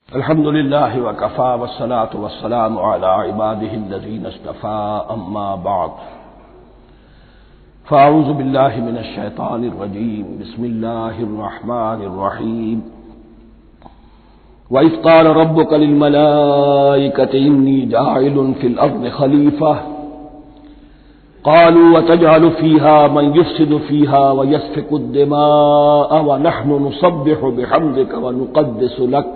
الحمد لله وكفى والصلاة والسلام على عباده الذين اصطفى أما بعد فأعوذ بالله من الشيطان الرجيم بسم الله الرحمن الرحيم وإذ قال ربك للملائكة إني جاعل في الأرض خليفة قالوا وتجعل فيها من يفسد فيها ويسفك الدماء ونحن نسبح بحمدك ونقدس لك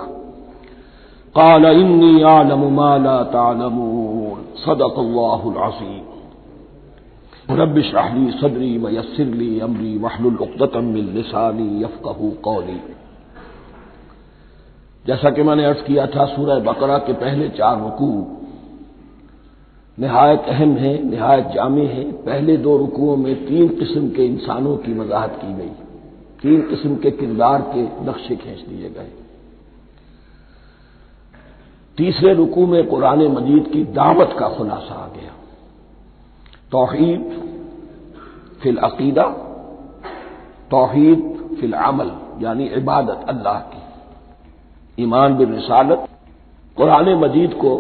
قال إني أعلم ما لا تعلمون صدق الله العظيم رب اشرح لي صدري ويسر لي أمري واحلل عقدة من لساني يفقهوا قولي۔ جیسا کہ میں نے عرض کیا تھا، سورہ بقرہ کے پہلے 4 رکوع نہایت اہم ہیں، نہایت جامع ہیں۔ پہلے 2 رکوعوں میں 3 قسم کے انسانوں کی وضاحت کی گئی، 3 قسم کے کردار کے نقشے کھینچ دیے گئے۔ تیسرے رکوع میں قرآن مجید کی دعوت کا خلاصہ آ گیا، توحید فی العقیدہ، توحید فی العمل، یعنی عبادت اللہ کی، ایمان بالرسالت، قرآن مجید کو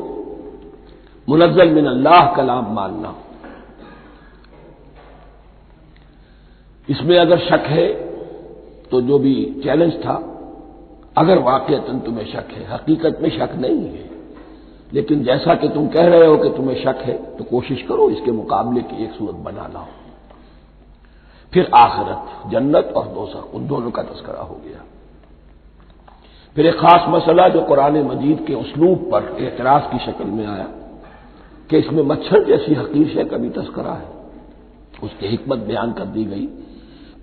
منزل من اللہ کلام ماننا۔ اس میں اگر شک ہے تو جو بھی چیلنج تھا، اگر واقعتاً تمہیں شک ہے، حقیقت میں شک نہیں ہے، لیکن جیسا کہ تم کہہ رہے ہو کہ تمہیں شک ہے تو کوشش کرو اس کے مقابلے کی ایک صورت بنا لاؤ۔ پھر آخرت، جنت اور دوزخ، ان دونوں کا تذکرہ ہو گیا۔ پھر ایک خاص مسئلہ جو قرآن مجید کے اسلوب پر اعتراض کی شکل میں آیا کہ اس میں مچھر جیسی حقیر شے کا بھی تذکرہ ہے، اس کی حکمت بیان کر دی گئی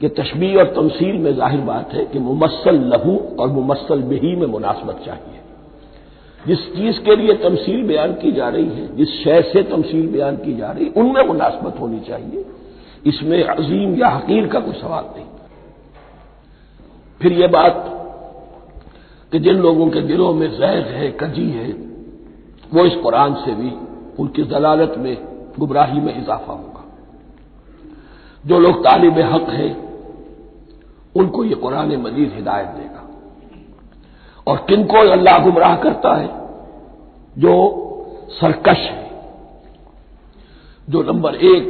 کہ تشبیہ اور تمثیل میں ظاہر بات ہے کہ ممثل لہو اور ممثل بہی میں مناسبت چاہیے۔ جس چیز کے لیے تمثیل بیان کی جا رہی ہے، جس شے سے تمثیل بیان کی جا رہی ہے، ان میں مناسبت ہونی چاہیے، اس میں عظیم یا حقیر کا کوئی سوال نہیں۔ پھر یہ بات کہ جن لوگوں کے دلوں میں زیغ ہے، کجی ہے، وہ اس قرآن سے بھی ان کی ضلالت میں، گمراہی میں اضافہ ہوگا۔ جو لوگ طالب حق ہیں ان کو یہ قرآن مجید ہدایت دے گا، اور کن کو اللہ گمراہ کرتا ہے؟ جو سرکش ہے، جو نمبر 1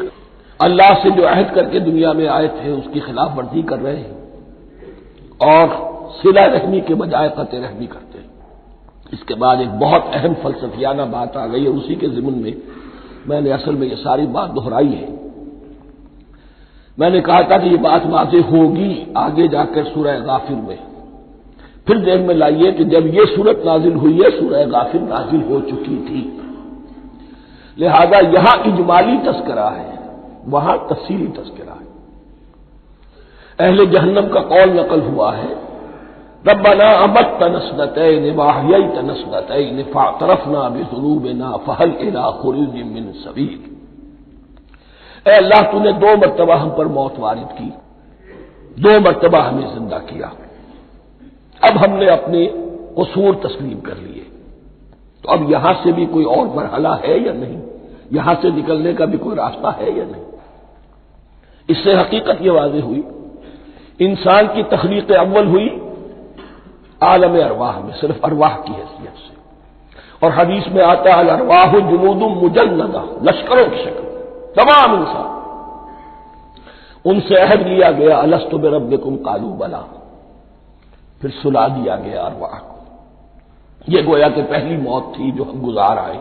اللہ سے جو عہد کر کے دنیا میں آئے تھے اس کی خلاف ورزی کر رہے ہیں اور صلہ رحمی کے بجائے قطع رحمی کرتے ہیں۔ اس کے بعد ایک بہت اہم فلسفیانہ بات آ گئی، اور اسی کے ضمن میں نے اصل میں یہ ساری بات دہرائی ہے۔ میں نے کہا تھا کہ یہ بات واضح ہوگی آگے جا کر سورہ غافر میں۔ پھر ذہن میں لائیے کہ جب یہ صورت نازل ہوئی ہے، سورہ غافر نازل ہو چکی تھی، لہذا یہاں اجمالی تذکرہ ہے، وہاں تفصیلی تذکرہ ہے۔ اہل جہنم کا قول نقل ہوا ہے، ربنا امتنا اثنتین واحییتنا اثنتین فاعترفنا بذنوبنا فهل الى خروج من سبیل۔ اے اللہ، تو نے 2 مرتبہ ہم پر موت وارد کی، 2 مرتبہ ہمیں زندہ کیا، اب ہم نے اپنے قصور تسلیم کر لیے، تو اب یہاں سے بھی کوئی اور مرحلہ ہے یا نہیں؟ یہاں سے نکلنے کا بھی کوئی راستہ ہے یا نہیں؟ اس سے حقیقت یہ واضح ہوئی، انسان کی تخلیق اول ہوئی عالم ارواح میں، صرف ارواح کی حیثیت سے، اور حدیث میں آتا ہے الارواح جنود مجندہ، لشکروں کی شکل، تمام انسان۔ ان سے عہد لیا گیا الست بربکم قالوا بلی، پھر سلا دیا گیا ارواح کو۔ یہ گویا کہ پہلی موت تھی جو ہم گزار آئے۔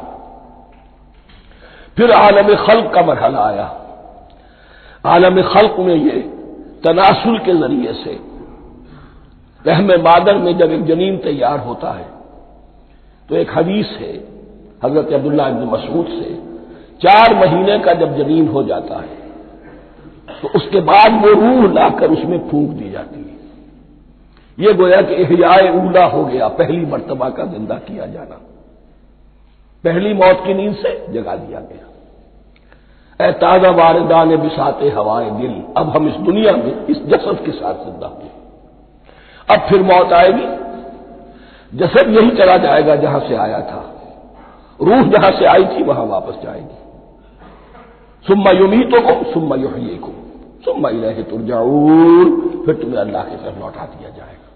پھر عالم خلق کا مرحلہ آیا۔ عالم خلق میں یہ تناسل کے ذریعے سے رحم مادر میں جب ایک جنین تیار ہوتا ہے تو ایک حدیث ہے حضرت عبداللہ ابن مسعود سے، 4 مہینے کا جب جنین ہو جاتا ہے تو اس کے بعد وہ روح لا کر اس میں پھونک دی جاتی ہے۔ یہ گویا کہ احیاء اولا ہو گیا، پہلی مرتبہ کا زندہ کیا جانا، پہلی موت کی نیند سے جگا دیا گیا۔ اے تازہ واردان بساط ہوائے دل، اب ہم اس دنیا میں اس جسد کے ساتھ زندہ ہوئے، اب پھر موت آئے گی، جسد یہی چلا جائے گا جہاں سے آیا تھا، روح جہاں سے آئی تھی وہاں واپس جائے گی۔ ثم یمیتکم ثم یحییکم ثم الیہ ترجعون، پھر تمہیں اللہ کی طرف لوٹا دیا جائے گا۔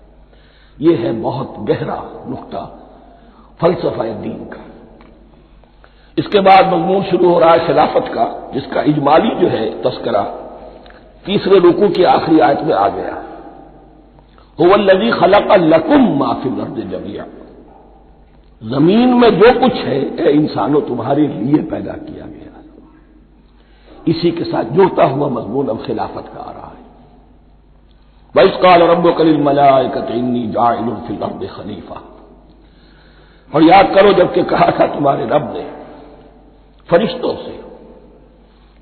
یہ ہے بہت گہرا نقطہ فلسفہ دین کا۔ اس کے بعد مضمون شروع ہو رہا ہے خلافت کا، جس کا اجمالی جو ہے تذکرہ تیسرے رکوع کی آخری آیت میں آ گیا۔ هو الذی خلق لکم ما فی الارض جمیعا، زمین میں جو کچھ ہے اے انسانوں تمہارے لیے پیدا کیا گیا۔ اسی کے ساتھ جڑتا ہوا مضمون اب خلافت کا آ رہا ہے۔ وَإِذْ قَالَ رَبُّكَ لِلْمَلَائِكَةِ إِنِّي جَاعِلٌ فِي الْأَرْضِ خَلِيفَةً، اور یاد کرو جب کہ کہا تھا تمہارے رب نے فرشتوں سے،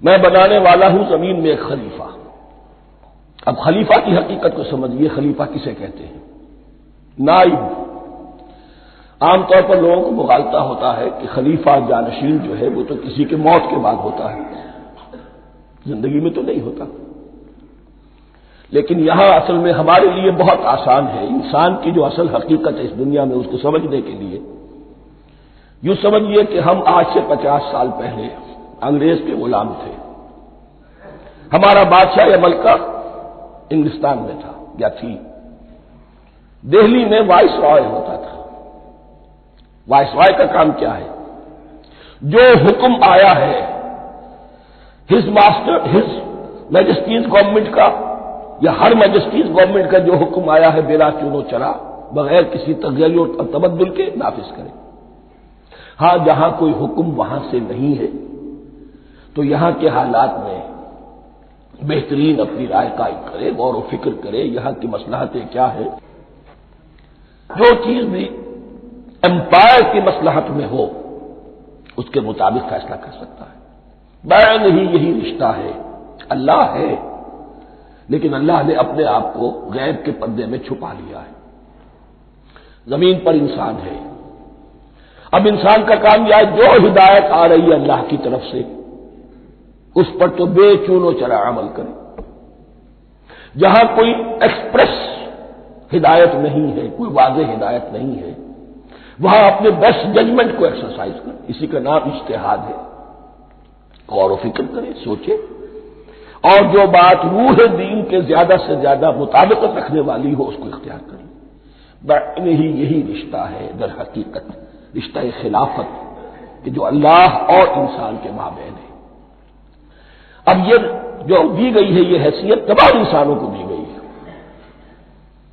میں بنانے والا ہوں زمین میں ایک خلیفہ۔ اب خلیفہ کی حقیقت کو سمجھیے، خلیفہ کسے کہتے ہیں؟ نائب۔ عام طور پر لوگوں کو مغالطہ ہوتا ہے کہ خلیفہ جانشین جو ہے وہ تو کسی کے موت کے بعد ہوتا ہے، زندگی میں تو نہیں ہوتا۔ لیکن یہاں اصل میں ہمارے لیے بہت آسان ہے، انسان کی جو اصل حقیقت ہے اس دنیا میں اس کو سمجھنے کے لیے یوں سمجھیے کہ ہم آج سے 50 سال پہلے انگریز کے غلام تھے۔ ہمارا بادشاہ یا ملکہ انگلستان میں تھا یا تھی۔ دہلی میں وائس رائے ہوتا تھا۔ وائس رائے کا کام کیا ہے؟ جو حکم آیا ہے ہز میجسٹیز گورنمنٹ کا یا ہر میجسٹیز گورنمنٹ کا جو حکم آیا ہے بلا چون و چرا، بغیر کسی تغیر و تبدل کے نافذ کرے۔ ہاں جہاں کوئی حکم وہاں سے نہیں ہے تو یہاں کے حالات میں بہترین اپنی رائے قائم کرے، غور و فکر کرے، یہاں کی مصلحتیں کیا ہے۔ جو چیز بھی امپائر کی مصلحت میں ہو اس کے مطابق فیصلہ کر سکتا ہے۔ بین ہی یہی رشتہ ہے۔ اللہ ہے لیکن اللہ نے اپنے آپ کو غیب کے پردے میں چھپا لیا ہے۔ زمین پر انسان ہے، اب انسان کا کام یہ ہے جو ہدایت آ رہی ہے اللہ کی طرف سے اس پر تو بے چون و چرا عمل کرے۔ جہاں کوئی ایکسپریس ہدایت نہیں ہے، کوئی واضح ہدایت نہیں ہے، وہاں اپنے بیسٹ ججمنٹ کو ایکسرسائز کرے۔ اسی کا نام اجتہاد ہے۔ غور و فکر کرے، سوچے، اور جو بات روح دین کے زیادہ سے زیادہ مطابقت رکھنے والی ہو اس کو اختیار کرے۔ بین ہی یہی رشتہ ہے در حقیقت، رشتہ خلافت کہ جو اللہ اور انسان کے مابین ہے۔ اب یہ جو دی گئی ہے یہ حیثیت تمام انسانوں کو دی گئی ہے۔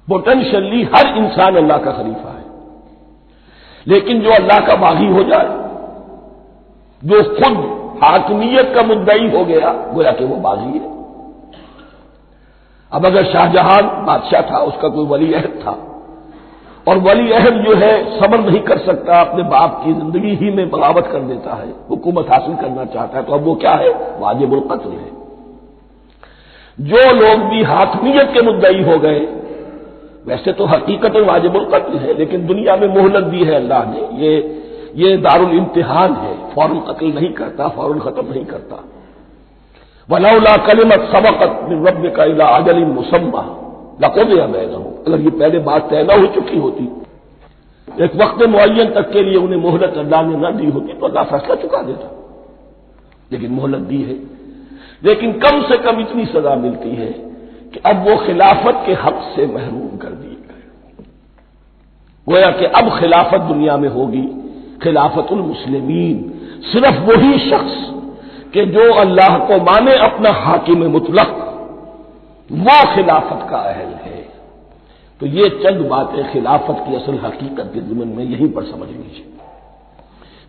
پوٹینشلی ہر انسان اللہ کا خلیفہ ہے، لیکن جو اللہ کا باغی ہو جائے، جو خود حاکمیت کا مدعی ہو گیا، گویا کہ وہ باغی ہے۔ اب اگر شاہجہاں بادشاہ تھا، اس کا کوئی ولی عہد تھا، اور ولی عہد جو ہے صبر نہیں کر سکتا، اپنے باپ کی زندگی ہی میں بغاوت کر دیتا ہے، حکومت حاصل کرنا چاہتا ہے، تو اب وہ کیا ہے؟ واجب القتل ہے۔ جو لوگ بھی حاکمیت کے مدعی ہو گئے، ویسے تو حقیقت واجب القتل ہے، لیکن دنیا میں مہلت دی ہے اللہ نے، یہ دارالامتحان ہے، فوراً قتل نہیں کرتا، فوراً ختم نہیں کرتا۔ وَلَوْلَا كَلِمَةٌ سَبَقَتْ مِنْ رَبِّكَ إِلَىٰ أَجَلٍ مُّسَمًّى لَقُضِيَ بَيْنَهُمْ، اگر یہ پہلے بات طے نہ ہو چکی ہوتی، ایک وقت معین تک کے لیے انہیں مہلت اللہ نے نہ دی ہوتی تو اللہ فیصلہ چکا دیتا، لیکن مہلت دی ہے۔ لیکن کم سے کم اتنی سزا ملتی ہے کہ اب وہ خلافت کے حق سے محروم کر دیے گئے۔ گویا کہ اب خلافت دنیا میں ہوگی خلافت المسلمین، صرف وہی شخص کہ جو اللہ کو مانے اپنا حاکم مطلق، وہ خلافت کا اہل ہے۔ تو یہ چند باتیں خلافت کی اصل حقیقت کے ضمن میں یہیں پر سمجھ لیجیے۔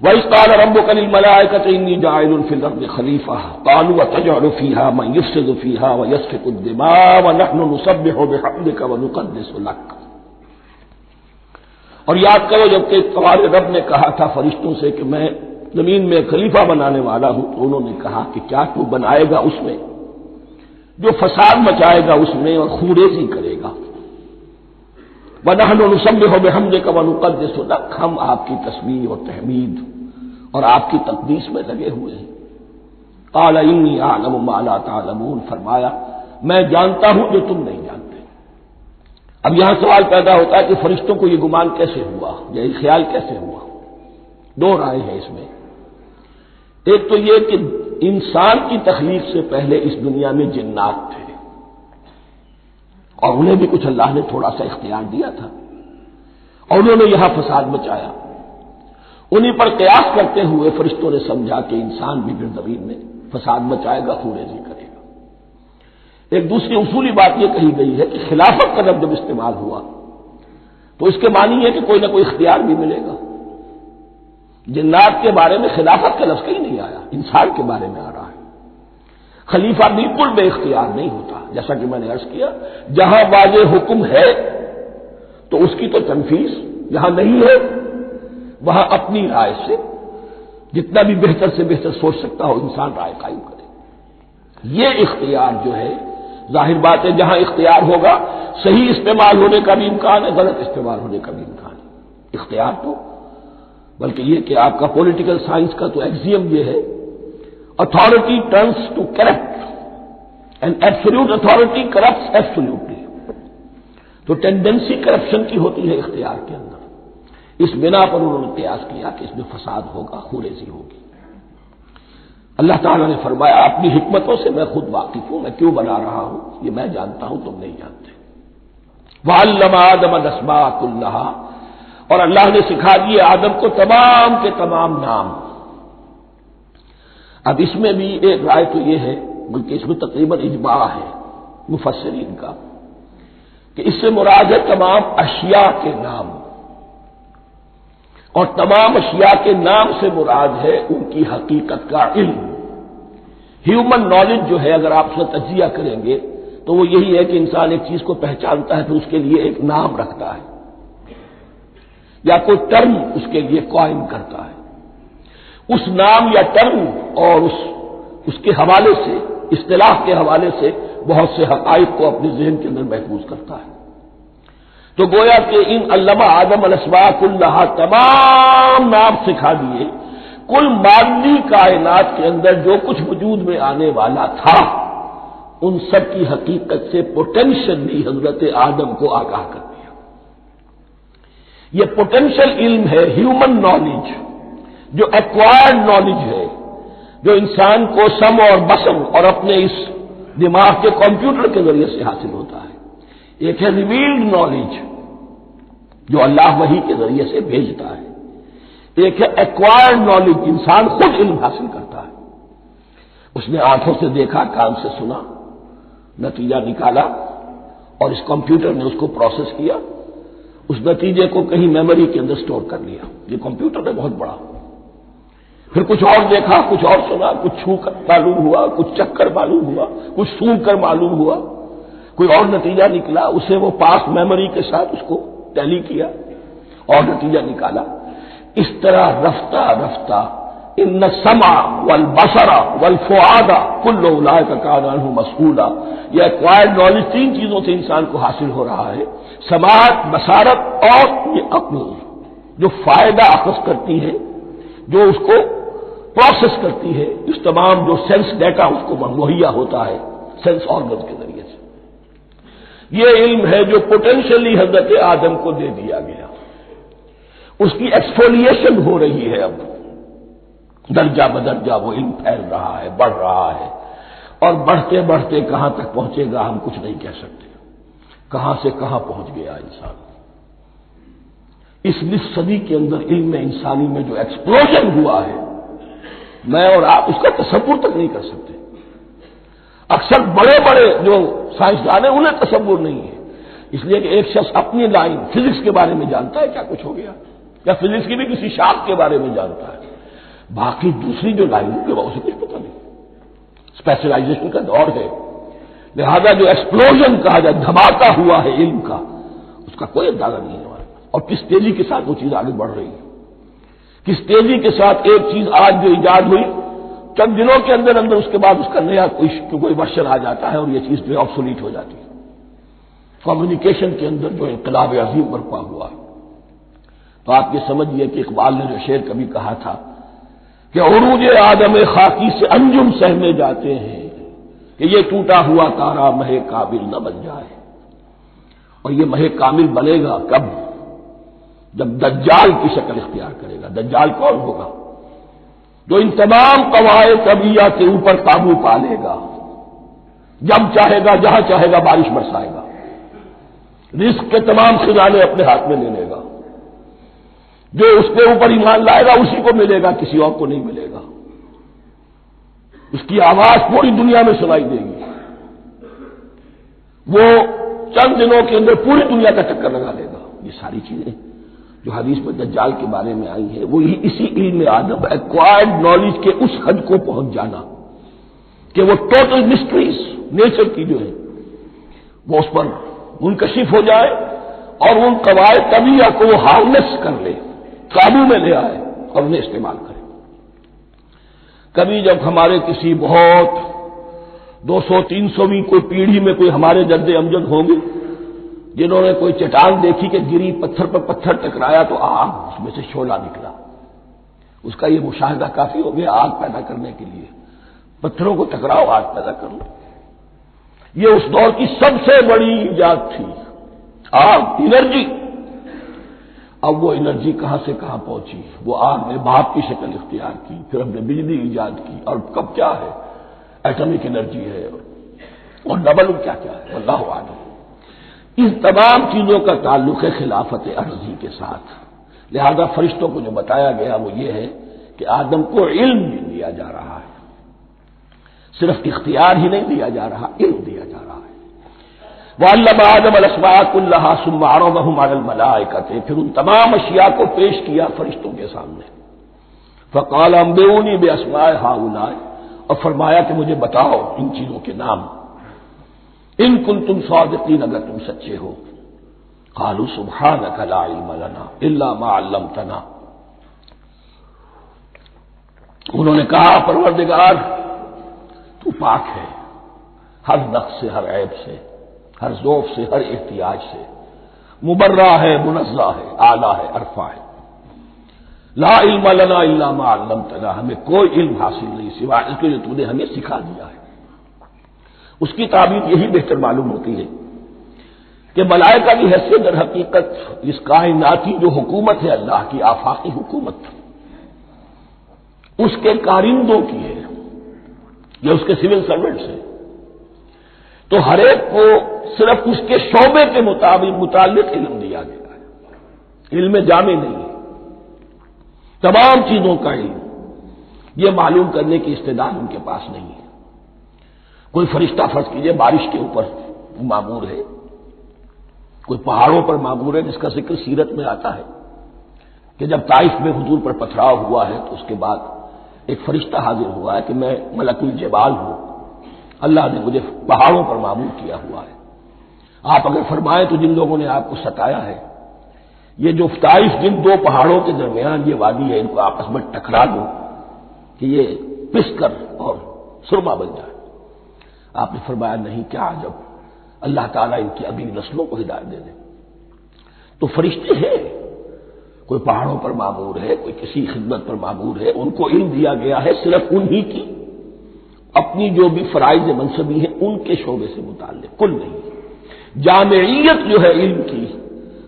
وَإِذْ قَالَ رَبُّكَ لِلْمَلَائِكَةِ إِنِّي جَاعِلٌ فِي الْأَرْضِ خَلِيفَةً قَالُوا أَتَجْعَلُ فِيهَا مَن يُفْسِدُ فِيهَا وَيَسْفِكُ الدِّمَاءَ وَنَحْنُ نُسَبِّحُ بِحَمْدِكَ وَنُقَدِّسُ لَكَ۔ اور یاد کرو جب کہ تمہارے رب نے کہا تھا فرشتوں سے کہ میں زمین میں خلیفہ بنانے والا ہوں، تو انہوں نے کہا کہ کیا تو بنائے گا اس میں جو فساد مچائے گا اس میں اور خوریزی کرے گا۔ وَنَحْنُ نُسَبِّحُ بِحَمْدِكَ وَنُقَدِّسُ لَكَ، ہم آپ کی تسبیح اور تحمید اور آپ کی تقدیس میں لگے ہوئے ہیں۔ قَالَ إِنِّي أَعْلَمُ مَا لَا تَعْلَمُونَ، فرمایا میں جانتا ہوں جو تم نہیں جانتے۔ اب یہاں سوال پیدا ہوتا ہے کہ فرشتوں کو یہ گمان کیسے ہوا، یہ خیال کیسے ہوا؟ دو رائے ہیں اس میں۔ ایک تو یہ کہ انسان کی تخلیق سے پہلے اس دنیا میں جنات تھے، اور انہیں بھی کچھ اللہ نے تھوڑا سا اختیار دیا تھا، اور انہوں نے یہاں فساد مچایا۔ انہی پر قیاس کرتے ہوئے فرشتوں نے سمجھا کہ انسان بھی پھر زمین میں فساد مچائے گا، خونریزی کرے گا۔ ایک دوسری اصولی بات یہ کہی گئی ہے کہ خلافت کا لفظ جب استعمال ہوا تو اس کے معنی ہے کہ کوئی نہ کوئی اختیار بھی ملے گا۔ جنات کے بارے میں خلافت کا لفظ کہیں نہیں آیا، انسان کے بارے میں آ رہا ہے۔ خلیفہ بالکل بے اختیار نہیں ہوتا، جیسا کہ میں نے عرض کیا، جہاں واضح حکم ہے تو اس کی تو تنفیذ، جہاں نہیں ہے وہاں اپنی رائے سے جتنا بھی بہتر سے بہتر سوچ سکتا ہو انسان رائے قائم کرے۔ یہ اختیار جو ہے، ظاہر بات ہے جہاں اختیار ہوگا صحیح استعمال ہونے کا بھی امکان ہے، غلط استعمال ہونے کا بھی امکان ہے۔ اختیار تو بلکہ یہ کہ آپ کا پولیٹیکل سائنس کا تو ایکسیم یہ ہے، authority tends to corrupt and absolute authority corrupts absolutely. تو ٹینڈنسی کرپشن کی ہوتی ہے اختیار کے اندر، اس بنا پر انہوں نے قیاس کیا کہ اس میں فساد ہوگا، خونریزی ہوگی۔ اللہ تعالیٰ نے فرمایا اپنی حکمتوں سے میں خود واقف ہوں، میں کیوں بنا رہا ہوں یہ میں جانتا ہوں، تم نہیں جانتے۔ وَعَلَّمَ آدَمَ الْأَسْمَاءَ كُلَّهَا، اور اللہ نے سکھا دیے آدم کو تمام کے تمام نام۔ اب اس میں بھی ایک رائے تو یہ ہے، بلکہ اس میں تقریباً اجماع ہے مفسرین کا، کہ اس سے مراد ہے تمام اشیاء کے نام، اور تمام اشیاء کے نام سے مراد ہے ان کی حقیقت کا علم۔ ہیومن نالج جو ہے، اگر آپ اس کا تجزیہ کریں گے تو وہ یہی ہے کہ انسان ایک چیز کو پہچانتا ہے پھر اس کے لیے ایک نام رکھتا ہے یا کوئی ٹرم اس کے لیے قائم کرتا ہے۔ اس نام یا ٹرم اور اس کے حوالے سے، اصطلاح کے حوالے سے بہت سے حقائق کو اپنے ذہن کے اندر محفوظ کرتا ہے۔ تو گویا کہ ان علمہ آدم الاسماء کلہا، تمام نام سکھا دیے کل مادی کائنات کے اندر جو کچھ وجود میں آنے والا تھا، ان سب کی حقیقت سے پوٹینشلی حضرت آدم کو آگاہ کر دیا۔ یہ پوٹینشل علم ہے، ہیومن نالج، جو ایکوائرڈ نالج ہے، جو انسان کو سم اور بسم اور اپنے اس دماغ کے کمپیوٹر کے ذریعے سے حاصل ہوتا ہے۔ ایک ہے ریویلڈ نالج جو اللہ وحی کے ذریعے سے بھیجتا ہے، ایک ہے ایکوائرڈ نالج، انسان خود علم حاصل کرتا ہے۔ اس نے آنکھوں سے دیکھا، کان سے سنا، نتیجہ نکالا، اور اس کمپیوٹر نے اس کو پروسیس کیا، اس نتیجے کو کہیں میموری کے اندر سٹور کر لیا۔ یہ کمپیوٹر ہے بہت بڑا۔ پھر کچھ اور دیکھا، کچھ اور سنا، کچھ چھو کر معلوم ہوا، کچھ چکھ کر معلوم ہوا، کچھ سونگ کر معلوم ہوا، کوئی اور نتیجہ نکلا، اسے وہ پاس میموری کے ساتھ اس کو ٹیلی کیا اور نتیجہ نکالا۔ اس طرح رفتہ رفتہ ان السمع والبصر والفؤاد کل اولئک کان عنہ مسئولا، یہ ایکوائرڈ نالج تین چیزوں سے انسان کو حاصل ہو رہا ہے، سماعت، بصارت اور یہ عقل، جو فائدہ اخذ کرتی ہے، جو اس کو پروسیس کرتی ہے، اس تمام جو سینس ڈیٹا اس کو مہیا ہوتا ہے سینس آرگن کے ذریعے سے۔ یہ علم ہے جو پوٹینشلی حضرت آدم کو دے دیا گیا، اس کی ایکسفولیشن ہو رہی ہے، اب درجہ بدرجہ وہ علم پھیل رہا ہے، بڑھ رہا ہے، اور بڑھتے بڑھتے کہاں تک پہنچے گا ہم کچھ نہیں کہہ سکتے، کہاں سے کہاں پہنچ گیا انسان۔ اس نصف صدی کے اندر علم انسانی میں جو ایکسپلوژن ہوا ہے، میں اور آپ اس کا تصور تک نہیں کر سکتے۔ اکثر بڑے بڑے جو سائنسدان ہیں انہیں تصور نہیں ہے، اس لیے کہ ایک شخص اپنی لائن فزکس کے بارے میں جانتا ہے کیا کچھ ہو گیا، یا فزکس کی بھی کسی شاخ کے بارے میں جانتا ہے، باقی دوسری جو لائن ہے اسے کچھ پتہ نہیں۔ اسپیشلائزیشن کا دور ہے، لہذا جو ایکسپلوژن کہا جائے، دھماکہ ہوا ہے علم کا، اس کا کوئی اندازہ نہیں ہے ہمارے پاس، اور کس تیزی کے ساتھ وہ چیز آگے بڑھ رہی ہے، کس تیزی کے ساتھ ایک چیز آج جو ایجاد ہوئی چند دنوں کے اندر اندر اس کے بعد اس کا نیا کوئی ورژن آ جاتا ہے اور یہ چیز جو ہے آبسولیٹ ہو جاتی ہے۔ کمیونیکیشن کے اندر جو انقلاب عظیم برپا ہوا ہے، تو آپ یہ سمجھیے کہ اقبال نے جو شعر کبھی کہا تھا کہ عروج آدم خاکی سے انجم سہمے جاتے ہیں، کہ یہ ٹوٹا ہوا تارا مہ کامل نہ بن جائے، اور یہ مہ کامل بنے گا کب؟ جب دجال کی شکل اختیار کرے گا۔ دجال کون ہوگا؟ جو ان تمام قواعد طبیعہ کے اوپر قابو پا لے گا، جب چاہے گا جہاں چاہے گا بارش برسائے گا، رزق کے تمام خزانے اپنے ہاتھ میں لے لے گا، جو اس کے اوپر ایمان لائے گا اسی کو ملے گا، کسی اور کو نہیں ملے گا. اس کی آواز پوری دنیا میں سنائی دے گی. وہ چند دنوں کے اندر پوری دنیا کا چکر لگا لے گا. یہ ساری چیزیں جو حدیث میں دجال کے بارے میں آئی ہیں وہ اسی علم آدم ایکوائرڈ نالج کے اس حد کو پہنچ جانا کہ وہ ٹوٹل مسٹریز نیچر کی جو ہے وہ اس پر منکشف ہو جائے اور ان قواعد طبیعہ کو وہ ہارنس کر لے، قابو میں لے آئے اور انہیں استعمال کرے. کبھی جب ہمارے کسی بہت 200-300ویں کوئی پیڑھی میں کوئی ہمارے جد امجد ہوں گے جنہوں نے کوئی چٹان دیکھی کہ گری، پتھر پر پتھر ٹکرایا تو آگ اس میں سے شعلہ نکلا، اس کا یہ مشاہدہ کافی ہو گیا آگ پیدا کرنے کے لیے. پتھروں کو ٹکراؤ آگ پیدا کر لو. یہ اس دور کی سب سے بڑی ایجاد تھی، آگ، انرجی. اب وہ انرجی کہاں سے کہاں پہنچی؟ وہ آگ نے بھاپ کی شکل اختیار کی، پھر ہم نے بجلی ایجاد کی، اور کب کیا ہے ایٹمک انرجی ہے اور ڈبل کیا کیا ہے اللہ عالم. ان تمام چیزوں کا تعلق ہے خلافت ارضی کے ساتھ. لہذا فرشتوں کو جو بتایا گیا وہ یہ ہے کہ آدم کو علم بھی دیا جا رہا ہے، صرف اختیار ہی نہیں دیا جا رہا، علم دیا جا رہا ہے. وَعَلَّمَ آدَمَ الْأَسْمَاءَ كُلَّهَا ثُمَّ عَرَضَهُمْ عَلَى الْمَلَائِكَةِ، پھر ان تمام اشیاء کو پیش کیا فرشتوں کے سامنے. فَقَالَ أَنبِئُونِي بِأَسْمَاءِ هَؤُلَاءِ، اور فرمایا کہ مجھے بتاؤ ان چیزوں کے نام، ان کنتم صادقین، اگر تم سچے ہو. قالوا سبحانك لا علم لنا الا ما علمتنا، انہوں نے کہا پروردگار تو پاک ہے ہر نقص سے، ہر عیب سے، ہر ذوف سے، ہر احتیاج سے، مبرہ ہے، منزہ ہے، اعلیٰ ہے، عرفہ ہے. لا علم لنا الا ما علمتنا، ہمیں کوئی علم حاصل نہیں سوائے اس کے جو تو نے ہمیں سکھا دیا ہے. اس کی تعبیر یہی بہتر معلوم ہوتی ہے کہ ملائکہ کی حیثیت در حقیقت اس کائناتی جو حکومت ہے اللہ کی آفاقی حکومت، اس کے کارندوں کی ہے یا اس کے سول سروینٹس ہیں. تو ہر ایک کو صرف اس کے شعبے کے متعلق علم دیا گیا ہے، علم جامع نہیں ہے. تمام چیزوں کا علم یہ معلوم کرنے کی استعداد ان کے پاس نہیں ہے. کوئی فرشتہ فرض کیجئے بارش کے اوپر معمور ہے، کوئی پہاڑوں پر معمور ہے، جس کا ذکر سیرت میں آتا ہے کہ جب طائف میں حضور پر پتھراؤ ہوا ہے تو اس کے بعد ایک فرشتہ حاضر ہوا ہے کہ میں ملک الجبال ہوں، اللہ نے مجھے پہاڑوں پر معمور کیا ہوا ہے. آپ اگر فرمائیں تو جن لوگوں نے آپ کو ستایا ہے، یہ جو طائف جن دو پہاڑوں کے درمیان یہ وادی ہے، ان کو آپس میں ٹکرا دو کہ یہ پس کر اور سرما بن جائے. آپ نے فرمایا نہیں، کیا عجب، اللہ تعالیٰ ان کی اگلی نسلوں کو ہدایت دے دے. تو فرشتے ہیں، کوئی پہاڑوں پر معمور ہے، کوئی کسی خدمت پر معمور ہے، ان کو علم دیا گیا ہے صرف انہی کی اپنی جو بھی فرائض منصبی ہیں ان کے شعبے سے متعلق، کل نہیں. جامعیت جو ہے علم کی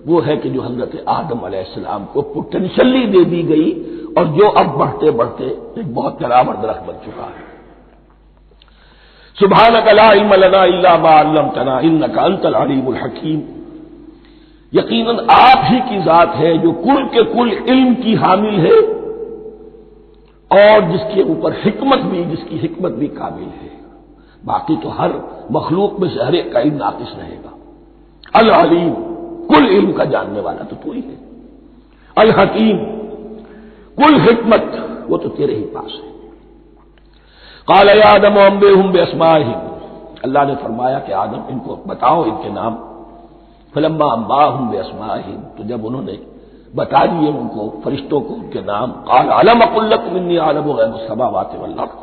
وہ ہے کہ جو حضرت آدم علیہ السلام کو پوٹینشلی دے دی گئی اور جو اب بڑھتے بڑھتے ایک بہت برابر درخت بن چکا ہے. سبحانک لا علم لنا الا ما علمتنا انک انت العلیم الحکیم. یقیناً آپ ہی کی ذات ہے جو کل کے کل علم کی حامل ہے اور جس کے اوپر حکمت بھی، جس کی حکمت بھی کامل ہے. باقی تو ہر مخلوق میں سے ہر ایک کا علم ناقص رہے گا. العلیم، کل علم کا جاننے والا تو تو ہی ہے. الحکیم، کل حکمت وہ تو تیرے ہی پاس ہے. قال یا آدم انبئہم باسمائہم، اللہ نے فرمایا کہ آدم ان کو بتاؤ ان کے نام. فلما انباہم باسمائہم، تو جب انہوں نے بتا دیے ان کو فرشتوں کو ان کے نام، قال علم اقل لکم انی اعلم غیب السماوات والارض،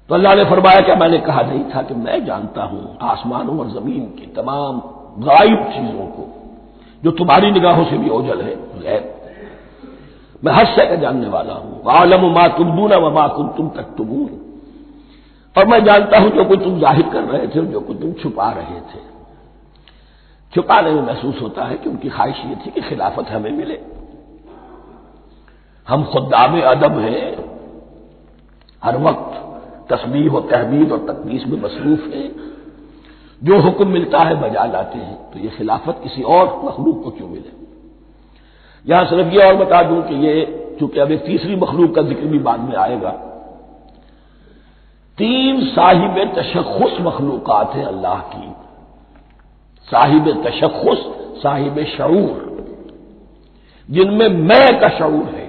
تو اللہ نے فرمایا کہ میں نے کہا نہیں تھا کہ میں جانتا ہوں آسمانوں اور زمین کی تمام غائب چیزوں کو جو تمہاری نگاہوں سے بھی اوجھل ہے، غیب. میں ہر شے کا جاننے والا ہوں. وَأَعْلَمُ مَا تُبْدُونَ وَمَا كُنتُمْ تَكْتُمُونَ، اور میں جانتا ہوں جو کچھ تم ظاہر کر رہے تھے اور جو کچھ تم چھپا رہے تھے. چھپانے میں محسوس ہوتا ہے کہ ان کی خواہش یہ تھی کہ خلافت ہمیں ملے. ہم خدام ادب ہیں، ہر وقت تسبیح و تحمید اور تقدیس میں مصروف ہیں، جو حکم ملتا ہے بجا لاتے ہیں، تو یہ خلافت کسی اور مخلوق کو کیوں ملے؟ یہاں صرف یہ اور بتا دوں کہ یہ چونکہ اب ایک تیسری مخلوق کا ذکر بھی بعد میں آئے گا، 3 صاحب تشخص مخلوقات ہیں اللہ کی، صاحب تشخص، صاحب شعور، جن میں میں کا شعور ہے،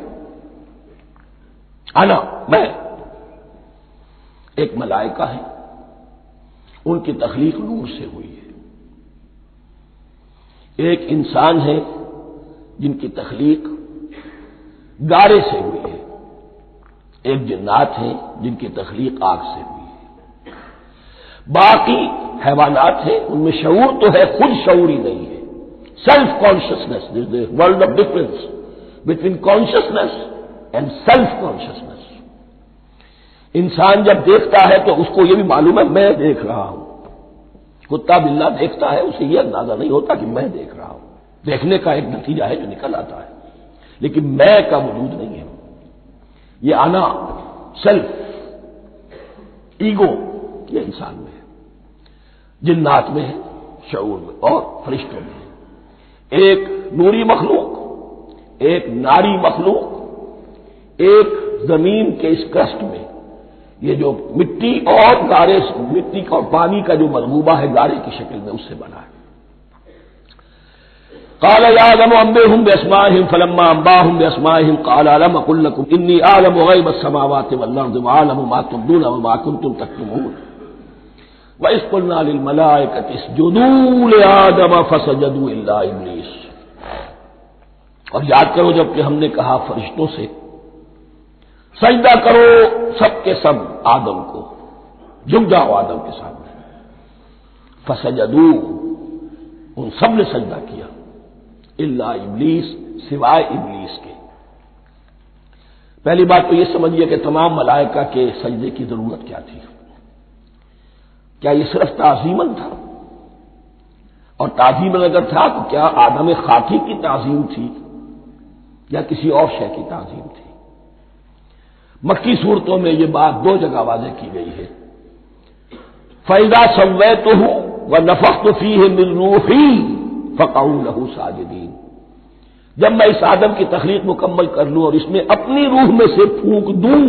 انا، میں۔ ایک ملائکہ ہے، ان کی تخلیق نور سے ہوئی ہے۔ ایک انسان ہے جن کی تخلیق گارے سے ہوئی ہے۔ ایک جنات ہیں جن کی تخلیق آگ سے ہوئی ہے۔ باقی حیوانات ہیں، ان میں شعور تو ہے، خود شعور ہی نہیں ہے۔ Self consciousness, this is a world of difference between consciousness and self consciousness. انسان جب دیکھتا ہے تو اس کو یہ بھی معلوم ہے میں دیکھ رہا ہوں۔ کتا بلہ دیکھتا ہے، اسے یہ اندازہ نہیں ہوتا کہ میں دیکھ رہا ہوں، دیکھنے کا ایک نتیجہ ہے جو نکل آتا ہے، لیکن میں کا وجود نہیں ہے۔ یہ انا، سیلف، ایگو، یہ انسان میں ہے، جنات میں ہے، شعور میں اور فرشتوں میں ہے۔ ایک نوری مخلوق، ایک ناری مخلوق، ایک زمین کے اس کرسٹ میں، یہ جو مٹی اور گارے، مٹی اور پانی کا جو ملغوبہ ہے گارے کی شکل میں، اس سے بنا ہے۔ قال يا آدم انبئهم باسمائهم فلما انباهم باسمائهم قال الم اقل لكم اني اعلم غيب السماوات والارض واعلم ما تبدون وما كنتم تكتمون واذ قلنا للملائكه اسجدوا لآدم فسجدوا الا ابلیس۔ اور یاد کرو جب کہ ہم نے کہا فرشتوں سے سجدہ کرو سب کے سب آدم کو، جھک جاؤ آدم کے سامنے، فسجدوا، ان سب نے سجدہ کیا، الا ابلیس، سوائے ابلیس کے۔ پہلی بات تو یہ سمجھیے کہ تمام ملائکہ کے سجدے کی ضرورت کیا تھی؟ کیا یہ صرف تعظیماً تھا؟ اور تعظیماً اگر تھا تو کیا آدم خاکی کی تعظیم تھی یا کسی اور شے کی تعظیم تھی؟ مکی صورتوں میں یہ بات 2 جگہ واضح کی گئی ہے۔ فَإِذَا سَوَّيْتُهُ وَنَفَخْتُ فِيهِ مِن رُوحِي فَقَعُوا لَهُ سَاجِدِينَ، جب میں اس آدم کی تخلیق مکمل کر لوں اور اس میں اپنی روح میں سے پھونک دوں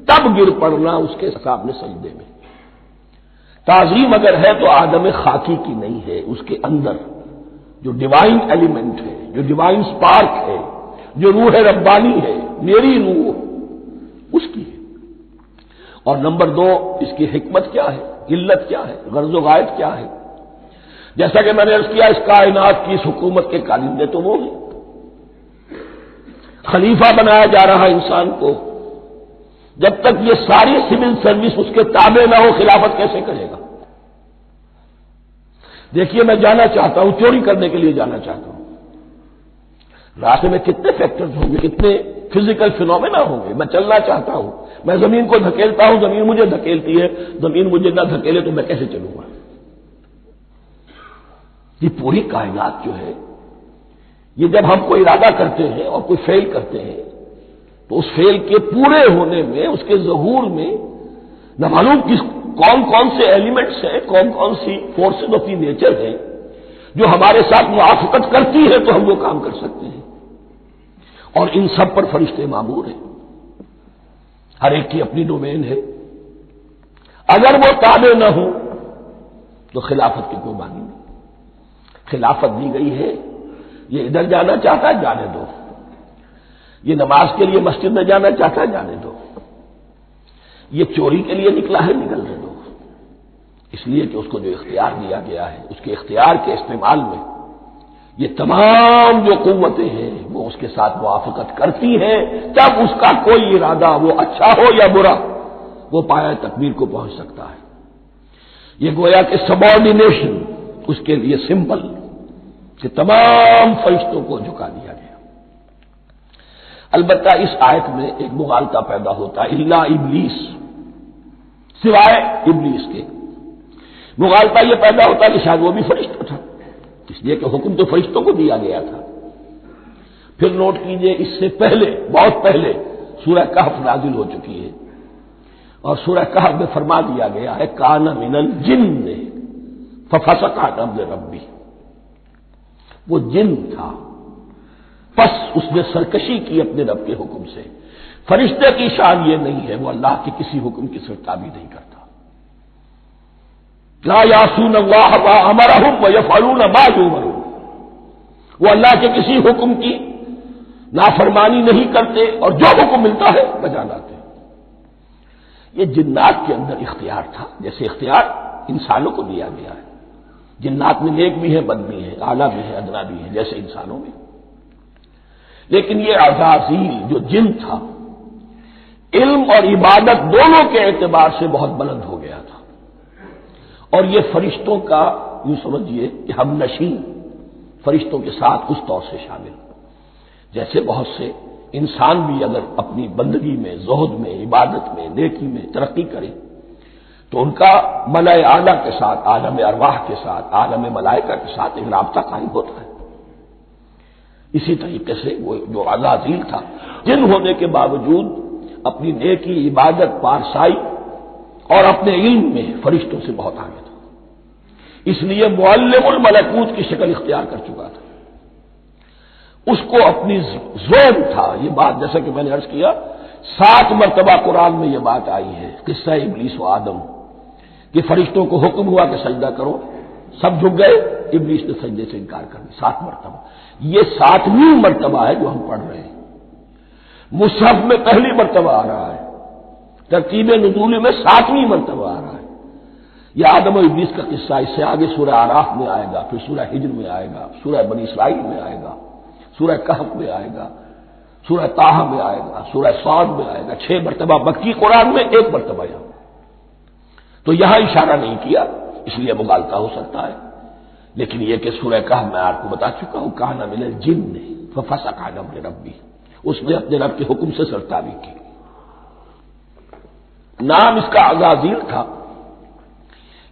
تب گر پڑنا اس کے سامنے سجدے میں۔ تعظیم اگر ہے تو آدم خاکی کی نہیں ہے، اس کے اندر جو ڈیوائن ایلیمنٹ ہے، جو ڈیوائن سپارک ہے، جو روح ربانی ہے، میری روح، اس کی ہے۔ اور نمبر 2، اس کی حکمت کیا ہے، علت کیا ہے، غرض و غائب کیا ہے؟ جیسا کہ میں نے عرض کیا، اس کائنات کی اس حکومت کے کارندے تو وہ ہیں۔ خلیفہ بنایا جا رہا انسان کو، جب تک یہ ساری سول سروس اس کے تابع نہ ہو خلافت کیسے کرے گا؟ دیکھیے میں جانا چاہتا ہوں، چوری کرنے کے لیے جانا چاہتا ہوں، راستے میں کتنے فیکٹرز ہوں گے، کتنے فزیکل فینومینا ہوں گے، میں چلنا چاہتا ہوں، میں زمین کو دھکیلتا ہوں، زمین مجھے دھکیلتی ہے، زمین مجھے نہ دھکیلے تو میں کیسے چلوں گا؟ یہ پوری کائنات جو ہے، یہ جب ہم کوئی ارادہ کرتے ہیں اور کوئی فیل کرتے ہیں تو اس فیل کے پورے ہونے میں، اس کے ظہور میں نہ معلوم کون کون سے ایلیمنٹس ہیں، کون کون سی فورسز آف دی نیچر ہیں جو ہمارے ساتھ موافقت کرتی ہے تو ہم وہ کام کر سکتے ہیں۔ اور ان سب پر فرشتے مامور ہیں، ہر ایک کی اپنی ڈومین ہے۔ اگر وہ تابع نہ ہو تو خلافت کی کوئی معنی نہیں۔ خلافت دی گئی ہے، یہ ادھر جانا چاہتا ہے جانے دو، یہ نماز کے لیے مسجد میں جانا چاہتا ہے جانے دو، یہ چوری کے لیے نکلا ہے نکلنے دو، اس لیے کہ اس کو جو اختیار دیا گیا ہے، اس کے اختیار کے استعمال میں یہ تمام جو قوتیں ہیں وہ اس کے ساتھ موافقت کرتی ہیں، تب اس کا کوئی ارادہ، وہ اچھا ہو یا برا، وہ پایہ تکمیل کو پہنچ سکتا ہے۔ یہ گویا کہ سبارڈینیشن اس کے لیے سمبل کہ تمام فرشتوں کو جھکا دیا گیا۔ البتہ اس آیت میں ایک مغالطہ پیدا ہوتا ہے، الا ابلیس، سوائے ابلیس کے۔ مغالطہ یہ پیدا ہوتا ہے کہ شاید وہ بھی فرشتہ تھا، اس لیے کہ حکم تو فرشتوں کو دیا گیا تھا۔ پھر نوٹ کیجئے، اس سے پہلے، بہت پہلے سورہ کہف نازل ہو چکی ہے، اور سورہ کہف میں فرما دیا گیا ہے کان من الجن ففسق عن امر ربی، وہ جن تھا، پس اس نے سرکشی کی اپنے رب کے حکم سے. فرشتے کی شان یہ نہیں ہے، وہ اللہ کے کسی حکم کی سرتابی نہیں کرتا. لا یعصون اللہ ما امرہم ویفعلون ما یؤمرون، وہ اللہ کے کسی حکم کی نافرمانی نہیں کرتے اور جو حکم ملتا ہے بجا لاتے. یہ جنات کے اندر اختیار تھا، جیسے اختیار انسانوں کو دیا گیا ہے. جنات میں نیک بھی ہے، بد بھی ہے، اعلیٰ بھی ہے، ادنا بھی ہے، جیسے انسانوں میں. لیکن یہ عزازیل جو جن تھا، علم اور عبادت دونوں کے اعتبار سے بہت بلند ہو گیا تھا، اور یہ فرشتوں کا یوں سمجھیے کہ ہم نشین، فرشتوں کے ساتھ اس طور سے شامل. جیسے بہت سے انسان بھی اگر اپنی بندگی میں، زہد میں، عبادت میں، نیکی میں ترقی کرے تو ان کا ملائے اعلیٰ کے ساتھ، عالم ارواح کے ساتھ، عالم ملائکہ کے ساتھ ایک رابطہ قائم ہوتا ہے. اسی طریقے سے وہ جو عزازیل تھا، جن ہونے کے باوجود اپنی نیکی، عبادت، پارسائی اور اپنے علم میں فرشتوں سے بہت آگے تھا. اس لیے معلم الملکوت کی شکل اختیار کر چکا تھا. اس کو اپنی زون تھا. یہ بات جیسا کہ میں نے عرض کیا 7 مرتبہ قرآن میں یہ بات آئی ہے، قصہ ابلیس و آدم، کہ فرشتوں کو حکم ہوا کہ سجدہ کرو، سب جھک گئے، ابلیس نے سجدے سے انکار کر دیا 7 مرتبہ. یہ 7ویں مرتبہ ہے جو ہم پڑھ رہے ہیں. مصحف میں پہلی مرتبہ آ رہا ہے، ترتیب نزول میں 7ویں مرتبہ آ رہا ہے. یہ آدم و ابلیس کا قصہ اس سے آگے سورہ اعراف میں آئے گا، پھر سورہ ہجر میں آئے گا، سورہ بنی اسرائیل میں آئے گا، سورہ کہف میں آئے گا، سورہ طٰہٰ میں آئے گا، سورہ صاد میں آئے گا. 6 مرتبہ مکی قرآن میں، 1 مرتبہ یہاں. تو یہاں اشارہ نہیں کیا، اس لیے مغالطہ ہو سکتا ہے. لیکن یہ کہ سورہ کہف میں آپ کو بتا چکا ہوں، کان من الجن ففسق عن امر ربی، اس نے اپنے رب کے حکم سے سرتابی کی. نام اس کا عزازیل تھا.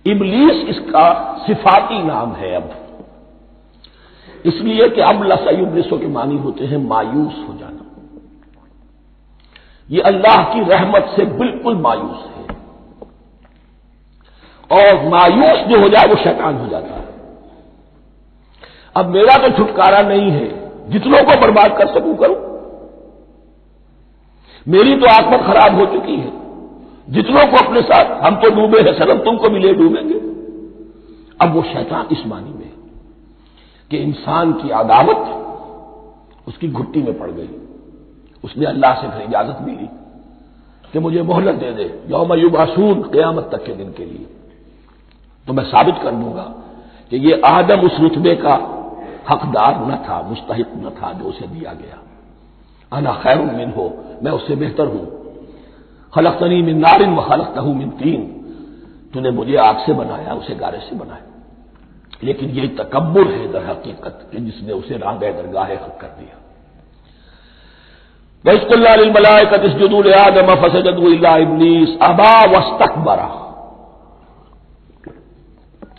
ابلیس اس کا صفاتی نام ہے اب، اس لیے کہ اب ابلیسوں کے معنی ہوتے ہیں مایوس ہو جانا. یہ اللہ کی رحمت سے بالکل مایوس ہے، اور مایوس جو ہو جائے وہ شیطان ہو جاتا ہے. اب میرا تو چھٹکارا نہیں ہے، جتنوں کو برباد کر سکوں کروں. میری تو عاقبت خراب ہو چکی ہے، جتنوں کو اپنے ساتھ، ہم تو ڈوبے ہیں سنم، تم کو بھی لے ڈوبیں گے. اب وہ شیطان اس معنی میں کہ انسان کی عداوت اس کی گھٹی میں پڑ گئی. اس نے اللہ سے پھر اجازت بھی لی کہ مجھے مہلت دے دے، یوم یبعثون، قیامت تک کے دن کے لیے، تو میں ثابت کر دوں گا کہ یہ آدم اس رتبے کا حقدار نہ تھا، مستحق نہ تھا جو اسے دیا گیا. انا خیر منہ، میں اس سے بہتر ہوں. خلقتنی من نار وخلقتہ من طین، تو نے مجھے آگ سے بنایا، اسے گارے سے بنایا. لیکن یہ تکبر ہے در حقیقت کہ جس نے اسے راندہ درگاہ حق کر دیا. وَإِذْ قُلْنَا لِلْمَلَائِكَةِ اسْجُدُوا لِآدَمَ فَسَجَدُوا إِلَّا إِبْلِيسَ أَبَىٰ وَاسْتَكْبَرَ.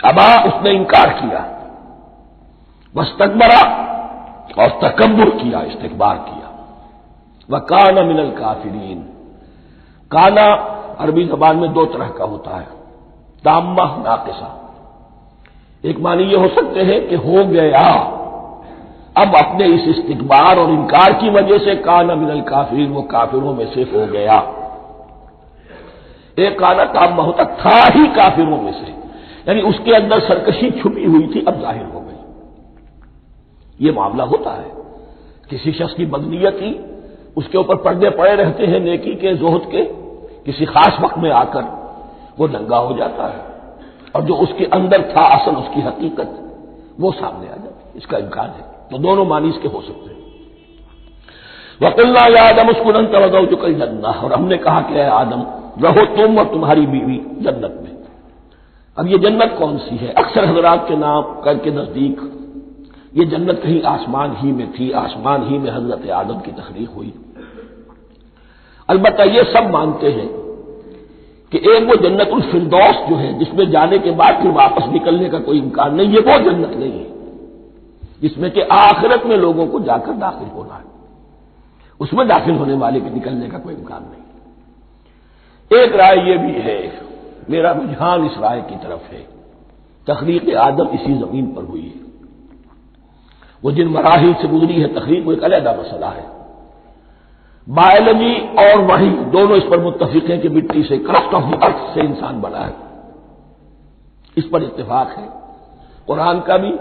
ابا، اس نے انکار کیا، واستکبر، اور تکبر کیا، استکبار کیا. وَكَانَ مِنَ الْكَافِرِينَ. کانا عربی زبان میں 2 طرح کا ہوتا ہے، تامہ، ناقصہ. ایک معنی یہ ہو سکتے ہیں کہ ہو گیا، اب اپنے اس استکبار اور انکار کی وجہ سے کانا من الکافرین، وہ کافروں میں سے ہو گیا. ایک کانا تامہ ہوتا تھا ہی کافروں میں سے، یعنی اس کے اندر سرکشی چھپی ہوئی تھی، اب ظاہر ہو گئی. یہ معاملہ ہوتا ہے، کسی شخص کی بدنیتی اس کے اوپر پردے پڑے رہتے ہیں، نیکی کے، زہد کے، کسی خاص وقت میں آ کر وہ ننگا ہو جاتا ہے، اور جو اس کے اندر تھا اصل، اس کی حقیقت، وہ سامنے آ جاتی ہے. اس کا امکان ہے. تو دونوں معنی اس کے ہو سکتے ہیں. وَقُلْنَا يَا آدَمُ اسْكُنْ أَنْتَ وَزَوْجُكَ الْجَنَّةَ، اور ہم نے کہا کہ اے آدم رہو تم اور تمہاری بیوی جنت میں. اب یہ جنت کون سی ہے؟ اکثر حضرات کے نام کر کے نزدیک یہ جنت کہیں آسمان ہی میں تھی، آسمان ہی میں حضرت آدم کی تخلیق ہوئی. البتہ یہ سب مانتے ہیں کہ ایک وہ جنت الفردوس جو ہے جس میں جانے کے بعد پھر واپس نکلنے کا کوئی امکان نہیں، یہ وہ جنت نہیں ہے جس میں کہ آخرت میں لوگوں کو جا کر داخل ہونا ہے. اس میں داخل ہونے والے کے نکلنے کا کوئی امکان نہیں. ایک رائے یہ بھی ہے، میرا رجحان اس رائے کی طرف ہے، تخلیق آدم اسی زمین پر ہوئی ہے. وہ جن مراحل سے گزری ہے تخلیق وہ ایک علیحدہ مسئلہ ہے۔ بایولوجی اور وحی دونوں اس پر متفق ہیں کہ مٹی سے، کرسٹ آف دی ارتھ سے انسان بنا ہے، اس پر اتفاق ہے قرآن کا بھی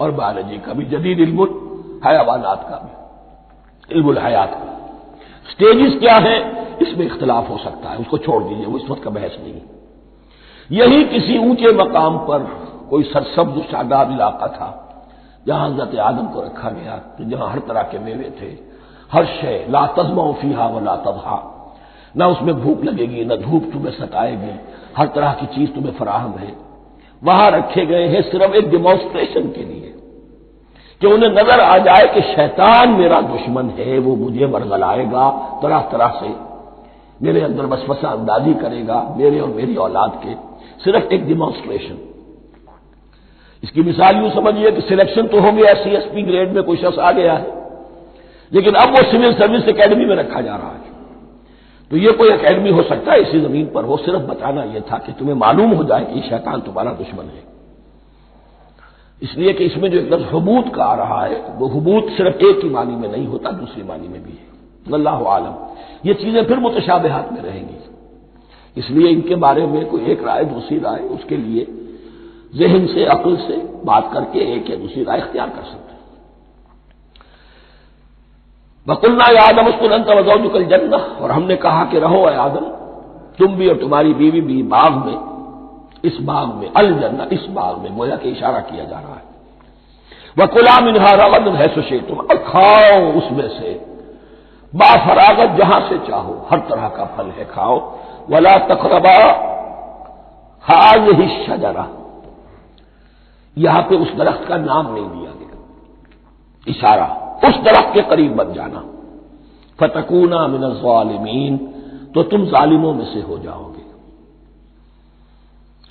اور بایولوجی کا بھی، جدید علم الحیوانات کا بھی، علم الحیات کا۔ سٹیجز کیا ہے اس میں اختلاف ہو سکتا ہے، اس کو چھوڑ دیجئے، وہ اس وقت کا بحث نہیں۔ یہی کسی اونچے مقام پر کوئی سرسبز و شاداب علاقہ تھا جہاں حضرت آدم کو رکھا گیا، جہاں ہر طرح کے میوے تھے، ہر شے، لا تظمأ فیہا ولا تضحیٰ، نہ اس میں بھوک لگے گی نہ دھوپ تمہیں ستائے گی، ہر طرح کی چیز تمہیں فراہم ہے۔ وہاں رکھے گئے ہیں صرف ایک ڈیمانسٹریشن کے لیے کہ انہیں نظر آ جائے کہ شیطان میرا دشمن ہے، وہ مجھے ورغلائے گا، طرح طرح سے میرے اندر وسوسہ اندازی کرے گا، میرے اور میری اولاد کے، صرف ایک ڈیمانسٹریشن۔ اس کی مثال یوں سمجھیے کہ سلیکشن تو ہو گیا، سی ایس پی گریڈ میں کوئی شخص آ گیا ہے، لیکن اب وہ سول سروس اکیڈمی میں رکھا جا رہا ہے۔ تو یہ کوئی اکیڈمی ہو سکتا ہے اسی زمین پر، وہ صرف بتانا یہ تھا کہ تمہیں معلوم ہو جائے کہ یہ شیطان تمہارا دشمن ہے۔ اس لیے کہ اس میں جو ایک لفظ حبوط کا آ رہا ہے، وہ حبوط صرف ایک ہی معنی میں نہیں ہوتا، دوسری معنی میں بھی ہے۔ واللہ عالم، یہ چیزیں پھر متشابہات میں رہیں گی، اس لیے ان کے بارے میں کوئی ایک رائے دوسری رائے، اس کے لیے ذہن سے، عقل سے بات کر کے ایک یا دوسری رائے اختیار کر سکتے ہیں۔ وَقُلْنَا يَا آدَمُ اسْكُنْ أَنْتَ وَزَوْجُكَ الْجَنَّةَ، اور ہم نے کہا کہ رہو اے آدم تم بھی اور تمہاری بیوی بھی باغ میں، اس باغ میں، الجنہ اس باغ میں، گویا کہ اشارہ کیا جا رہا ہے۔ وَكُلَا مِنْهَا رَغَدًا حَيْثُ شِئْتُمْ، اور کھاؤ اس میں سے با فراغت جہاں سے چاہو، ہر طرح کا پھل ہے کھاؤ۔ وَلَا تَقْرَبَا هَٰذِهِ الشَّجَرَةَ، یہاں پہ اس درخت کا نام نہیں دیا گیا، اشارہ اس درخت کے قریب مت جانا۔ فَتَكُونَا مِنَ الظَّالِمِينَ، تو تم ظالموں میں سے ہو جاؤ گے،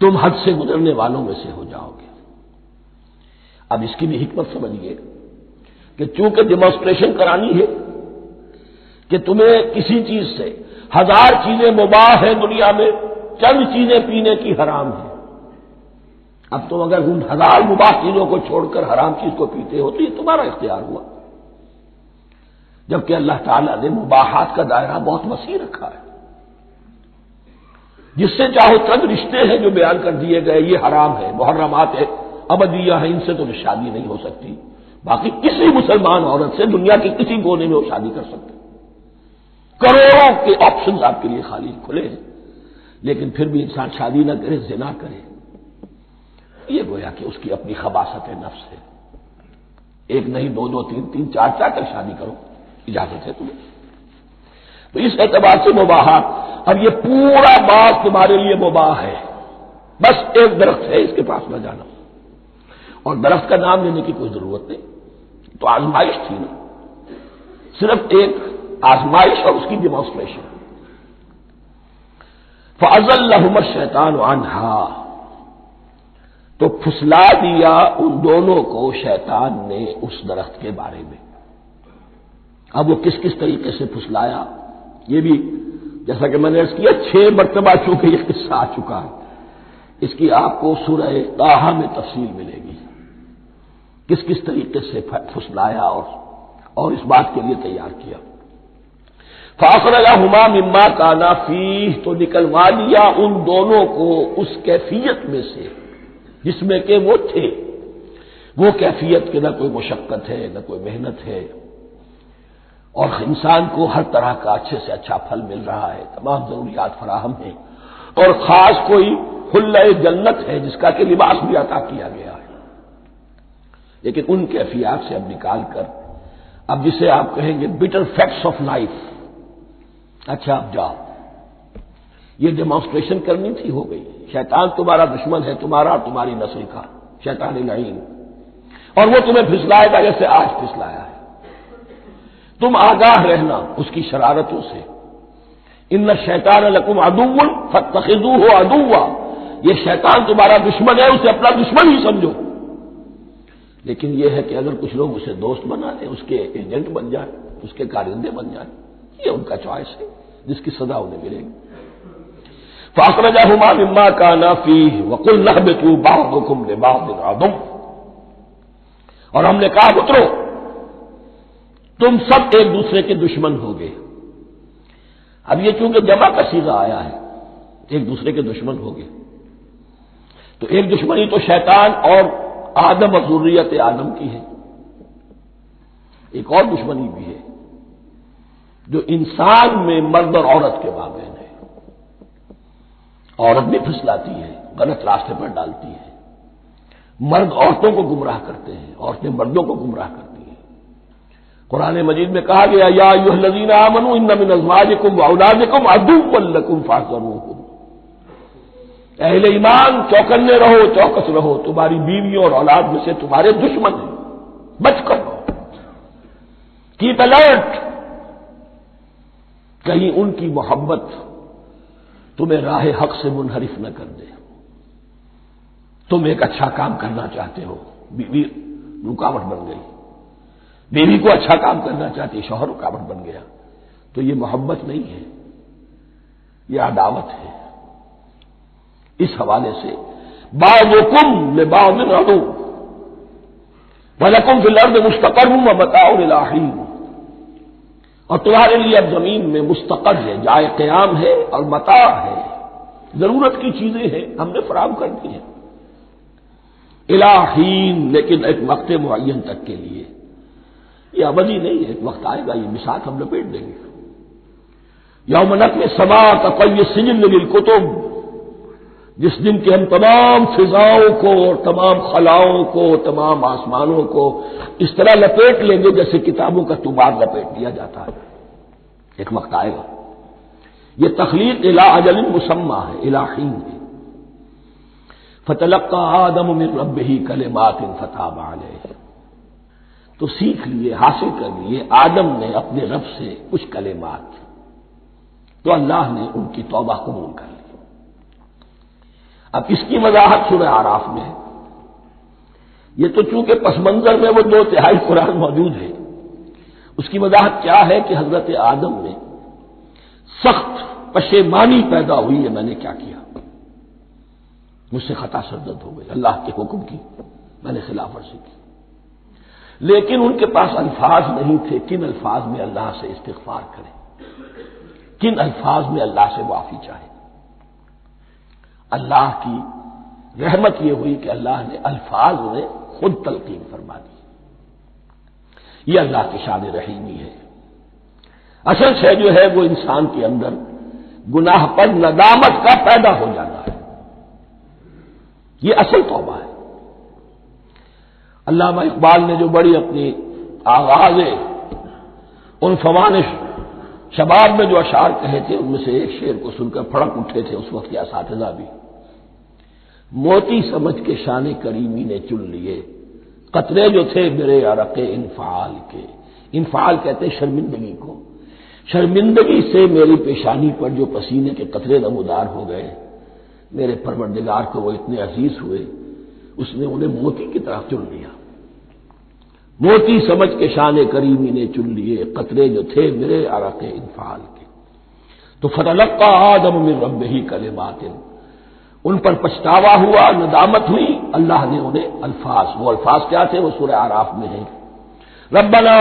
تم حد سے گزرنے والوں میں سے ہو جاؤ گے۔ اب اس کی بھی حکمت سمجھیے کہ چونکہ ڈیمانسٹریشن کرانی ہے کہ تمہیں کسی چیز سے، ہزار چیزیں مباح ہیں دنیا میں، چند چیزیں پینے کی حرام ہیں۔ اب تم اگر ان ہزار مباح چیزوں کو چھوڑ کر حرام چیز کو پیتے ہو تو یہ تمہارا اختیار ہوا، جبکہ اللہ تعالیٰ نے مباحات کا دائرہ بہت وسیع رکھا ہے۔ جس سے چاہو چند رشتے ہیں جو بیان کر دیے گئے، یہ حرام ہے، محرمات ہے، ابدیہ ہے، ان سے تو شادی نہیں ہو سکتی۔ باقی کسی مسلمان عورت سے دنیا کے کسی کونے میں وہ شادی کر سکتے، کروڑوں کے آپشنز آپ کے لیے خالی کھلے ہیں، لیکن پھر بھی انسان شادی نہ کرے، زنا کرے، یہ گویا کہ اس کی اپنی خباثت نفس ہے۔ ایک نہیں، دو دو، تین تین، چار چار تک شادی کرو، اجازت ہے تمہیں۔ تو اس اعتبار سے مباحات، اب یہ پورا باغ تمہارے لیے مباح ہے، بس ایک درخت ہے اس کے پاس نہ جانا، اور درخت کا نام لینے کی کوئی ضرورت نہیں، تو آزمائش تھی نا، صرف ایک آزمائش اور اس کی ڈیمانسٹریشن۔ فَأَزَلَّهُمَا الشَّيْطَانُ عَنْهَا، تو پھسلا دیا ان دونوں کو شیطان نے اس درخت کے بارے میں۔ اب وہ کس کس طریقے سے پھسلایا، یہ بھی جیسا کہ میں نے عرض کیا 6 مرتبہ چونکہ یہ قصہ آ چکا ہے، اس کی آپ کو سورہ طٰہٰ میں تفصیل ملے گی، کس کس طریقے سے پھسلایا اور اس بات کے لیے تیار کیا۔ فَأَخْرَجَهُمَا مِمَّا كَانَا فِيهِ، تو نکلوا لیا ان دونوں کو اس کیفیت میں سے جس میں کہ وہ تھے، وہ کیفیت کہ نہ کوئی مشقت ہے نہ کوئی محنت ہے، اور انسان کو ہر طرح کا اچھے سے اچھا پھل مل رہا ہے، تمام ضروریات فراہم ہیں، اور خاص کوئی حلہ جنت ہے جس کا کہ لباس بھی عطا کیا گیا ہے۔ لیکن ان کیفیات سے اب نکال کر، اب جسے آپ کہیں گے بٹر فیکٹس آف لائف، اچھا اب جاؤ، یہ ڈیمانسٹریشن کرنی تھی، ہو گئی۔ شیطان تمہارا دشمن ہے، تمہارا اور تمہاری نسل کا، شیطان لعین، اور وہ تمہیں پھسلائے گا جیسے آج پھسلایا ہے۔ تم آگاہ رہنا اس کی شرارتوں سے۔ ان الشیطان لکم عدو فاتخذوہ عدوا، یہ شیطان تمہارا دشمن ہے، اسے اپنا دشمن ہی سمجھو۔ لیکن یہ ہے کہ اگر کچھ لوگ اسے دوست بنا لیں، اس کے ایجنٹ بن جائیں، اس کے کارندے بن جائیں، یہ ان کا چوائس ہے جس کی سزا انہیں ملے گی۔ فَأَخْرَجَهُمَا مِمَّا كَانَا فِيهِ وَقُلْنَا اهْبِطُوا بَعْضُكُمْ لِبَعْضٍ عَدُوٌّ، اور ہم نے کہا اترو، تم سب ایک دوسرے کے دشمن ہوگے۔ اب یہ چونکہ جمع کا صیغہ آیا ہے، ایک دوسرے کے دشمن ہوگے، تو ایک دشمنی تو شیطان اور آدم اور ذریت آدم کی ہے، ایک اور دشمنی بھی ہے جو انسان میں مرد اور عورت کے مابین ہے۔ عورت بھی پھسلاتی ہے، غلط راستے پر ڈالتی ہے، مرد عورتوں کو گمراہ کرتے ہیں، عورتیں مردوں کو گمراہ کرتی ہیں۔ قرآن مجید میں کہا گیا یا ایھا الذین آمنوا ان من ازواجکم واولادکم عدوا لکم فاحذروہم، اہل ایمان چوکنے رہو، چوکس رہو، تمہاری بیویوں اور اولاد میں سے تمہارے دشمن ہیں، بچ کر رہو، کیپ الرٹ، کہیں ان کی محبت تمہیں راہ حق سے منحرف نہ کر دے۔ تم ایک اچھا کام کرنا چاہتے ہو، بیوی رکاوٹ بن گئی، بیوی کو اچھا کام کرنا چاہتی، شوہر رکاوٹ بن گیا، تو یہ محبت نہیں ہے، یہ عداوت ہے۔ اس حوالے سے بعضکم لبعض عدو ولکم فی الارض مستقر ومتاع الی حین، اور تمہارے لیے اب زمین میں مستقر ہے، جائے قیام ہے اور متاع ہے، ضرورت کی چیزیں ہیں ہم نے فراہم کر دی ہیں، الی حین، لیکن ایک وقت معین تک کے لیے، یہ ابدی نہیں ہے، ایک وقت آئے گا یہ بساط ہم لپیٹ دیں گے۔ یوم نطوی السماء کطی السجل للکتب، جس دن کے ہم تمام فضاؤں کو اور تمام خلاؤں کو، تمام آسمانوں کو اس طرح لپیٹ لیں گے جیسے کتابوں کا طوبار لپیٹ دیا جاتا ہے، ایک وقت آئے گا۔ یہ تخلیق الی اجل مسمى ہے، الی حین ہے۔ فتلقى آدم من ربه کلمات فتاب علیہ، تو سیکھ لیے، حاصل کر لیے آدم نے اپنے رب سے کچھ کلمات، تو اللہ نے ان کی توبہ قبول کر لی۔ اب اس کی وضاحت سورہ اعراف میں ہے، یہ تو چونکہ پس منظر میں وہ 2/3 قرآن موجود ہے، اس کی وضاحت کیا ہے کہ حضرت آدم میں سخت پشیمانی پیدا ہوئی ہے، میں نے کیا کیا، مجھ سے خطا سرزد ہو گئی، اللہ کے حکم کی میں نے خلاف ورزی کی، لیکن ان کے پاس الفاظ نہیں تھے کن الفاظ میں اللہ سے استغفار کریں، کن الفاظ میں اللہ سے معافی چاہے۔ اللہ کی رحمت یہ ہوئی کہ اللہ نے الفاظ انہیں خود تلقین فرما دی، یہ اللہ کی شان رحیمی ہے۔ اصل شے جو ہے وہ انسان کے اندر گناہ پر ندامت کا پیدا ہو جانا ہے، یہ اصل توبہ ہے۔ علامہ اقبال نے جو بڑی اپنی آغاز ان فوانش شباب میں جو اشعار کہے تھے، ان میں سے ایک شعر کو سن کر پھڑک اٹھے تھے اس وقت کے اساتذہ بھی، موتی سمجھ کے شان کریمی نے چن لیے قطرے جو تھے میرے عرق انفعال کے، انفعال کہتے ہیں شرمندگی کو، شرمندگی سے میری پیشانی پر جو پسینے کے قطرے نمودار ہو گئے، میرے پروردگار کو وہ اتنے عزیز ہوئے، اس نے انہیں موتی کی طرف چن لیا، موتی سمجھ کے شان کریمی نے چن لیے قطرے جو تھے میرے عرق انفعال کے، تو فتلقى آدم من ربه کلمات، ان پر پچھتاوا ہوا، ندامت ہوئی، اللہ نے انہیں الفاظ، وہ الفاظ کیا تھے وہ سورہ اعراف میں ہیں، ربنا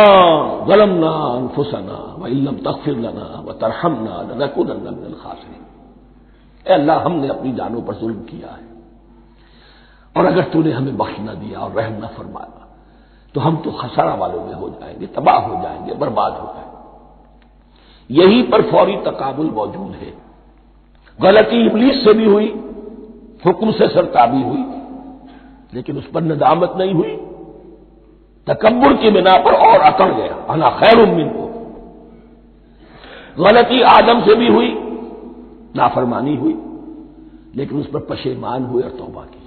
ظلمنا انفسنا وان لم تغفر لنا وترحمنا لنكونن من الخاسرین، اے اللہ ہم نے اپنی جانوں پر ظلم کیا ہے، اور اگر تو نے ہمیں بخش نہ دیا اور رحم نہ فرمایا تو ہم تو خسارہ والوں میں ہو جائیں گے، تباہ ہو جائیں گے، برباد ہو جائیں گے۔ یہی پر فوری تقابل موجود ہے، غلطی ابلیس سے بھی ہوئی، حکم سے سرتابی ہوئی، لیکن اس پر ندامت نہیں ہوئی، تکبر کی بنا پر اور اکڑ گیا، انا خیر منہ، غلطی آدم سے بھی ہوئی، نافرمانی ہوئی، لیکن اس پر پشیمان ہوئے اور توبہ کی،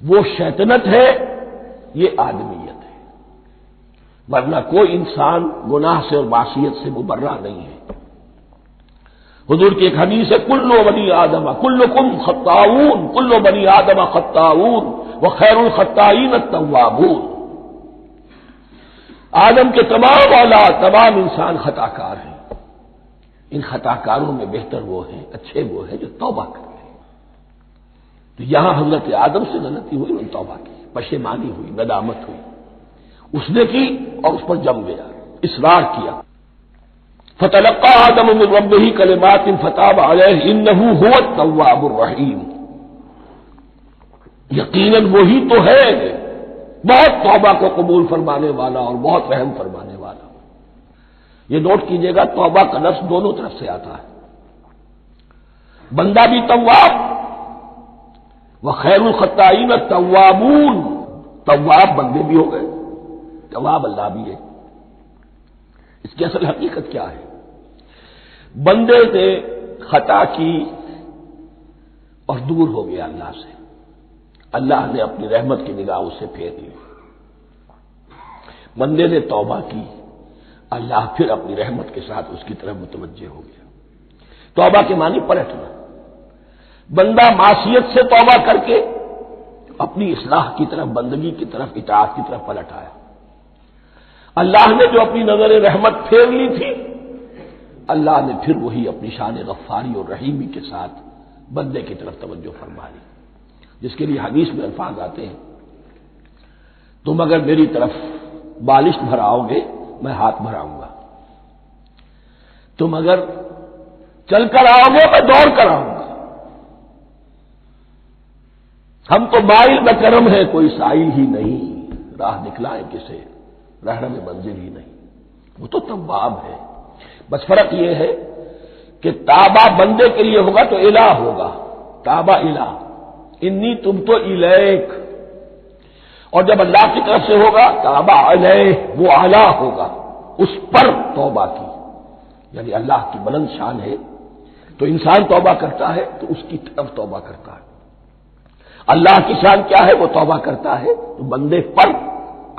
وہ شیطنت ہے، یہ آدمیت ہے، ورنہ کوئی انسان گناہ سے اور معصیت سے مبرہ نہیں ہے۔ حضور کی ایک حدیث ہے کل بنی آدم کلکم خطاؤون، کل بنی آدم خطاؤون وخیر الخطائین التوابون، آدم کے تمام اولاد، تمام انسان خطا کار ہیں، ان خطا کاروں میں بہتر وہ ہیں، اچھے وہ ہیں جو توبہ کرتے ہیں۔ تو یہاں حضرت آدم سے غلطی ہوئی، انہوں نے توبہ کی، پشیمانی ہوئی، ندامت ہوئی، اس نے کی اور اس پر جم گیا۔ اصرار کیا. فتلقى آدم من ربه كلمات فتاب عليه انه هو التواب الرحیم. یقیناً وہی تو ہے بہت توبہ کو قبول فرمانے والا اور بہت رحم فرمانے والا. یہ نوٹ کیجئے گا توبہ کا لفظ دونوں طرف سے آتا ہے. بندہ بھی تواب وخیر الخطائین التوابون. تواب بندے بھی ہو گئے، تواب اللہ بھی ہے. اس کی اصل حقیقت کیا ہے؟ بندے نے خطا کی اور دور ہو گیا اللہ سے. اللہ نے اپنی رحمت کی نگاہ اس سے پھیر لی. بندے نے توبہ کی، اللہ پھر اپنی رحمت کے ساتھ اس کی طرف متوجہ ہو گیا. توبہ کے معنی پلٹنا. بندہ معصیت سے توبہ کر کے اپنی اصلاح کی طرف، بندگی کی طرف، اطاعت کی طرف پلٹ آیا. اللہ نے جو اپنی نظر رحمت پھیر لی تھی، اللہ نے پھر وہی اپنی شان غفاری اور رحیمی کے ساتھ بندے کی طرف توجہ فرما لی. جس کے لیے حدیث میں الفاظ آتے ہیں، تم اگر میری طرف بالشت بھراؤ گے میں ہاتھ بھراؤں گا، تم اگر چل کر آؤ گے میں دوڑ کر آؤں گا. ہم تو مائل بکرم ہے کوئی سائل ہی نہیں، راہ دکھلائے کسے رہنم منزل ہی نہیں. وہ تو تواب ہے. بس فرق یہ ہے کہ تابا بندے کے لیے ہوگا تو الہ ہوگا، تابا الہ، انی تم تو الیک. اور جب اللہ کی طرف سے ہوگا تابا علیہ، وہ اعلیٰ ہوگا، اس پر توبہ کی. یعنی اللہ کی بلند شان ہے تو انسان توبہ کرتا ہے تو اس کی طرف توبہ کرتا ہے. اللہ کی شان کیا ہے؟ وہ توبہ کرتا ہے تو بندے پر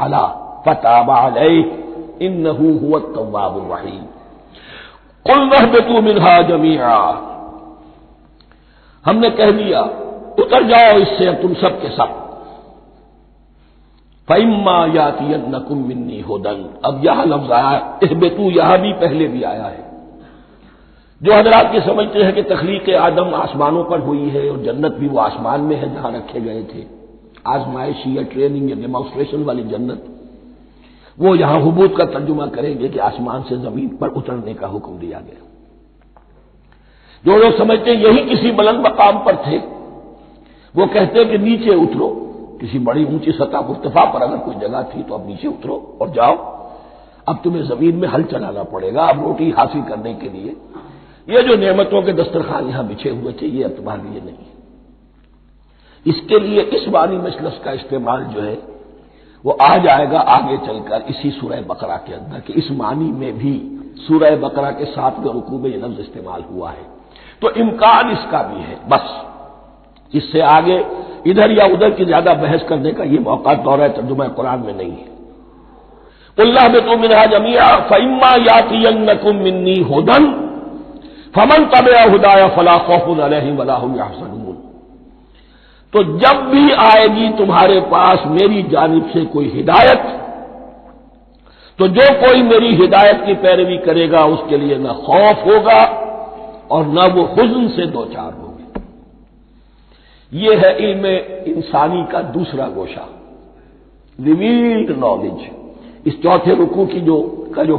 اعلیٰ. فتاب علیہ انہ هو التواب الرحیم. قلنا اهبطوا منها جميعا. ہم نے کہہ دیا اتر جاؤ اس سے اب تم سب کے سب. فَإِمَّا يَأْتِيَنَّكُم مِّنِّي هُدًى. اب یہاں لفظ آیا اہبطوا، یہاں بھی پہلے بھی آیا ہے. جو حضرات یہ سمجھتے ہیں کہ تخلیق آدم آسمانوں پر ہوئی ہے اور جنت بھی وہ آسمان میں ہے جہاں رکھے گئے تھے، آزمائشی یا ٹریننگ یا ڈیمانسٹریشن والی جنت، وہ یہاں حبوط کا ترجمہ کریں گے کہ آسمان سے زمین پر اترنے کا حکم دیا گیا. جو لوگ سمجھتے ہیں یہی کسی بلند مقام پر تھے، وہ کہتے ہیں کہ نیچے اترو، کسی بڑی اونچی سطح مرتفع پر اگر کوئی جگہ تھی تو اب نیچے اترو اور جاؤ، اب تمہیں زمین میں ہل چلانا پڑے گا اب روٹی حاصل کرنے کے لیے. یہ جو نعمتوں کے دسترخوان یہاں بچھے ہوئے تھے یہ اب تمہارے لیے نہیں. اس کے لیے اس معنی مثلث کا استعمال جو ہے وہ آ جائے گا آگے چل کر اسی سورہ بقرہ کے اندر، کہ اس معنی میں بھی سورہ بقرہ کے 7ویں رکوع میں یہ لفظ استعمال ہوا ہے. تو امکان اس کا بھی ہے. بس اس سے آگے ادھر یا ادھر کی زیادہ بحث کرنے کا یہ موقع دورہ ترجمہ قرآن میں نہیں ہے. قُلْ اهْبِطُوا مِنْهَا جَمِيعًا فَإِمَّا يَأْتِيَنَّكُم مِّنِّي هُدًى فَمَن تَبِعَ هُدَايَ فَلَا خَوْفٌ عَلَيْهِمْ وَلَا هُمْ يَحْزَنُونَ. تو جب بھی آئے گی تمہارے پاس میری جانب سے کوئی ہدایت، تو جو کوئی میری ہدایت کی پیروی کرے گا اس کے لیے نہ خوف ہوگا اور نہ وہ حزن سے دوچار ہوگا. یہ ہے علم انسانی کا دوسرا گوشہ، ریویلڈ نالج. اس چوتھے رکوع کی جو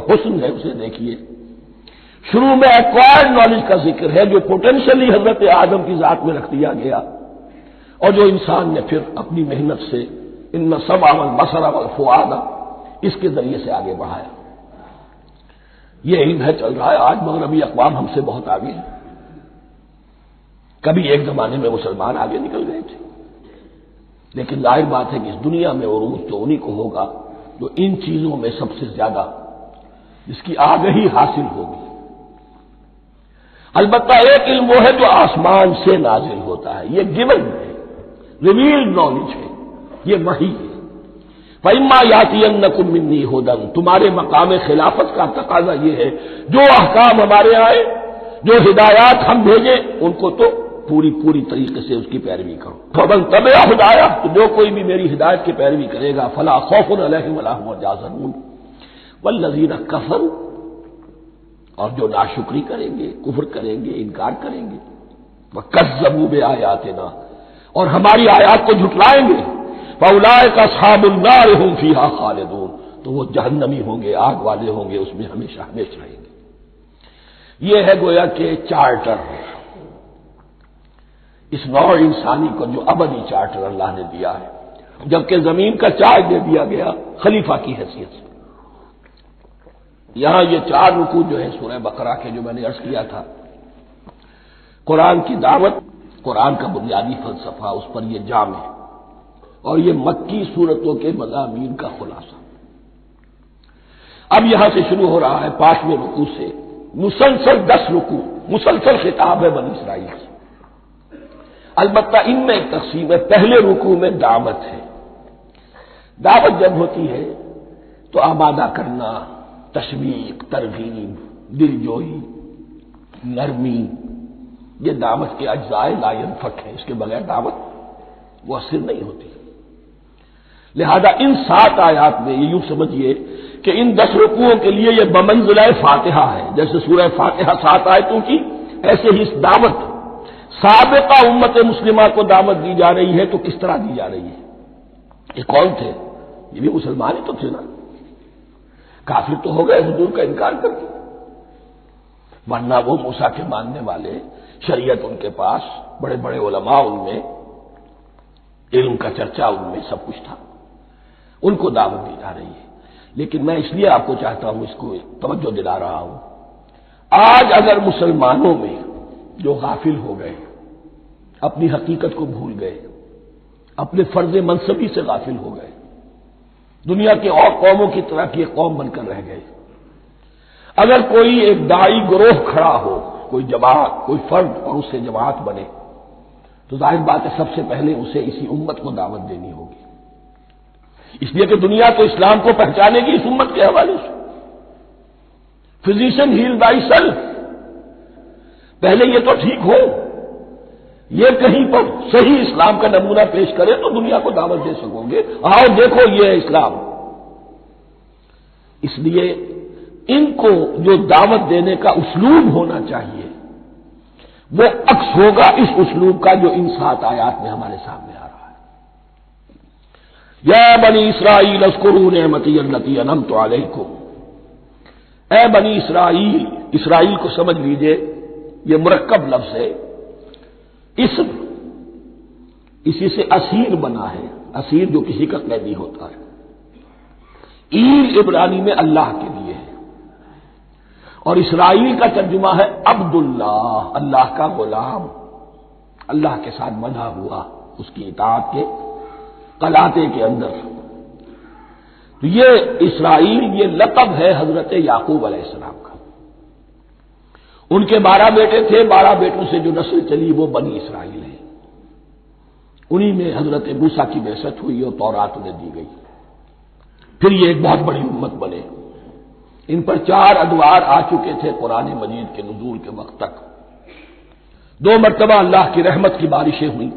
حسن ہے اسے دیکھیے. شروع میں ایکوائرڈ نالج کا ذکر ہے جو پوٹینشلی حضرت آدم کی ذات میں رکھ دیا گیا اور جو انسان نے پھر اپنی محنت سے ان السمع والبصر والفؤاد اس کے ذریعے سے آگے بڑھایا. یہ علم ہے چل رہا ہے. آج مغربی اقوام ہم سے بہت آگے ہیں. کبھی ایک زمانے میں مسلمان آگے نکل گئے تھے، لیکن ظاہر بات ہے کہ اس دنیا میں عروج تو انہی کو ہوگا جو ان چیزوں میں سب سے زیادہ جس کی آگہی حاصل ہوگی. البتہ ایک علم وہ ہے جو آسمان سے نازل ہوتا ہے، یہ گیون ہے، ریویلڈ نالج ہے، یہ وحی ہے. فَإِمَّا يَأْتِيَنَّكُم مِّنِّي هُدًى. تمہارے مقام خلافت کا تقاضا یہ ہے جو احکام ہمارے آئے، جو ہدایات ہم بھیجیں ان کو تو پوری طریقے سے اس کی پیروی کرو. فَمَن تَبِعَ هُدَايَ. تو جو کوئی بھی میری ہدایت کی پیروی کرے گا فَلَا خَوْفٌ عَلَيْهِمْ وَلَا هُمْ يَحْزَنُونَ. وَالَّذِينَ كَفَرُوا. اور جو ناشکری کریں گے، کفر کریں گے، انکار کریں گے، وَكَذَّبُوا بِآيَاتِنَا. اور ہماری آیات کو جھٹلائیں گے، فَأُولَٰئِكَ أَصْحَابُ النَّارِ هُمْ فِيهَا خَالِدُونَ. تو وہ جہنمی ہوں گے، آگ والے ہوں گے، اس میں ہمیشہ ہمیشہ رہیں گے۔ یہ ہے گویا کہ چارٹر، اس نوع انسانی کو جو ابدی چارٹر اللہ نے دیا ہے، جبکہ زمین کا چارج دے دیا گیا خلیفہ کی حیثیت سے۔ یہاں یہ 4 رکوع جو ہے سورہ بقرہ کے، جو میں نے عرض کیا تھا، قرآن کی دعوت، قرآن کا بنیادی فلسفہ، اس پر یہ جام ہے، اور یہ مکی صورتوں کے مضامین کا خلاصہ۔ اب یہاں سے شروع ہو رہا ہے 5ویں رکوع سے مسلسل 10 رکوع، مسلسل خطاب ہے بنی اسرائیل سے۔ البتہ ان میں ایک تقسیم ہے، پہلے رکوع میں دعوت ہے۔ دعوت جب ہوتی ہے تو آمادہ کرنا، تشویق، ترغیب، دلجوئی، نرمی، یہ دعوت کے اجزاء لا ينفک ہیں، اس کے بغیر دعوت مؤثر نہیں ہوتی۔ لہذا ان 7 آیات میں یہ یوں سمجھیے کہ ان 10 رکوعوں کے لیے یہ بمنزلہ فاتحہ ہے، جیسے سورہ فاتحہ 7 آیتوں کی، ایسے ہی اس دعوت سابقہ امت مسلمہ کو دعوت دی جا رہی ہے۔ تو کس طرح دی جا رہی ہے؟ یہ کون تھے؟ یہ بھی مسلمان ہی تو تھے نا، کافر تو ہو گئے حضور کا انکار کر کے، ورنہ وہ موسیٰ کے ماننے والے، شریعت ان کے پاس، بڑے بڑے علماء ان میں، علم کا چرچا ان میں، سب کچھ تھا، ان کو دعوت دی جا رہی ہے۔ لیکن میں اس لیے آپ کو چاہتا ہوں، اس کو توجہ دلا رہا ہوں، آج اگر مسلمانوں میں جو غافل ہو گئے، اپنی حقیقت کو بھول گئے، اپنے فرض منصبی سے غافل ہو گئے، دنیا کے اور قوموں کی طرح کی ایک قوم بن کر رہ گئے، اگر کوئی ایک داعی گروہ کھڑا ہو، کوئی جماعت، کوئی فرد، اور اس سے جماعت بنے، تو ظاہر بات ہے سب سے پہلے اسے اسی امت کو دعوت دینی ہوگی، اس لیے کہ دنیا تو اسلام کو پہچانے گی اس امت کے حوالے سے۔ فزیشین ہیل بائی سیلف، پہلے یہ تو ٹھیک ہو، یہ کہیں پر صحیح اسلام کا نمونہ پیش کرے تو دنیا کو دعوت دے سکو گے، آؤ دیکھو یہ ہے اسلام۔ اس لیے ان کو جو دعوت دینے کا اسلوب ہونا چاہیے وہ عکس ہوگا اس اسلوب کا جو ان 7 آیات میں ہمارے سامنے آ رہا ہے۔ یا بنی اسرائیل اذکروا نعمتی التی انعمت علیکم، اے بنی اسرائیل، اسرائیل کو سمجھ لیجئے، یہ مرکب لفظ ہے، اسم، اسی سے اسیر بنا ہے، اسیر جو کسی کا قیدی ہوتا ہے۔ ایل عبرانی میں اللہ کے لیے ہے، اور اسرائیل کا ترجمہ ہے عبداللہ، اللہ کا غلام، اللہ کے ساتھ بندھا ہوا، اس کی اطاعت کے قلاتے کے اندر۔ تو یہ اسرائیل، یہ لقب ہے حضرت یعقوب علیہ السلام کا۔ ان کے 12 بیٹے تھے، 12 بیٹوں سے جو نسل چلی وہ بنی اسرائیل ہے، انہی میں حضرت موسیٰ کی بعثت ہوئی اور تورات انہیں دی گئی، پھر یہ ایک بہت بڑی امت بنے۔ ان پر 4 ادوار آ چکے تھے قرآن مجید کے نزول کے وقت تک۔ 2 مرتبہ اللہ کی رحمت کی بارشیں ہوئیں،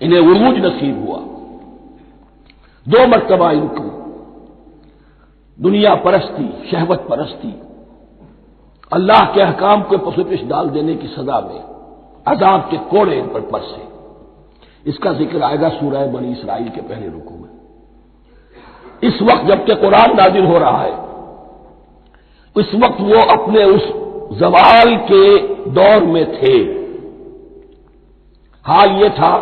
انہیں عروج نصیب ہوا، 2 مرتبہ ان کو دنیا پرستی، شہوت پرستی، اللہ کے احکام کو پسپش ڈال دینے کی سزا میں عذاب کے کوڑے ان پر برسے۔ اس کا ذکر آئے گا سورہ بنی اسرائیل کے پہلے رکوع میں۔ اس وقت جبکہ قرآن نازل ہو رہا ہے، اس وقت وہ اپنے اس زوال کے دور میں تھے۔ حال یہ تھا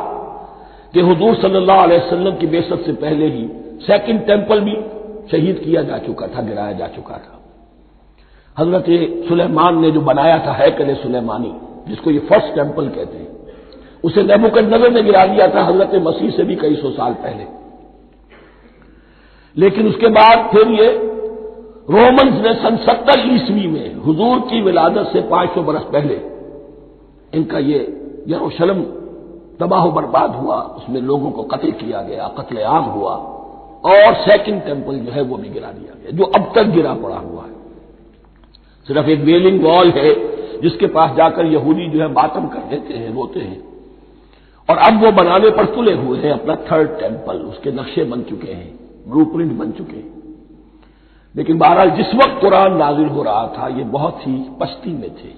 کہ حضور صلی اللہ علیہ وسلم کی بعثت سے پہلے ہی 2nd ٹیمپل بھی شہید کیا جا چکا تھا، گرایا جا چکا تھا۔ حضرت سلیمان نے جو بنایا تھا ہیکل سلیمانی، جس کو یہ 1st ٹیمپل کہتے ہیں، اسے نیبوکدنیزر نے گرا دیا تھا حضرت مسیح سے بھی کئی سو سال پہلے۔ لیکن اس کے بعد پھر یہ رومنز نے سن 70 عیسوی میں حضور کی ولادت سے 500 برس پہلے ان کا یہ یروشلم تباہ و برباد ہوا، اس میں لوگوں کو قتل کیا گیا، قتل عام ہوا، اور 2nd ٹیمپل جو ہے وہ بھی گرا دیا گیا، جو اب تک گرا پڑا ہوا ہے۔ صرف ایک ویلنگ وال ہے جس کے پاس جا کر یہودی جو ہے ماتم کر دیتے ہیں، روتے ہیں، اور اب وہ بنانے پر تلے ہوئے ہیں اپنا 3rd ٹیمپل، اس کے نقشے بن چکے ہیں، بلو پرنٹ بن چکے ہیں۔ لیکن بہرحال جس وقت قرآن نازل ہو رہا تھا یہ بہت ہی پستی میں تھے۔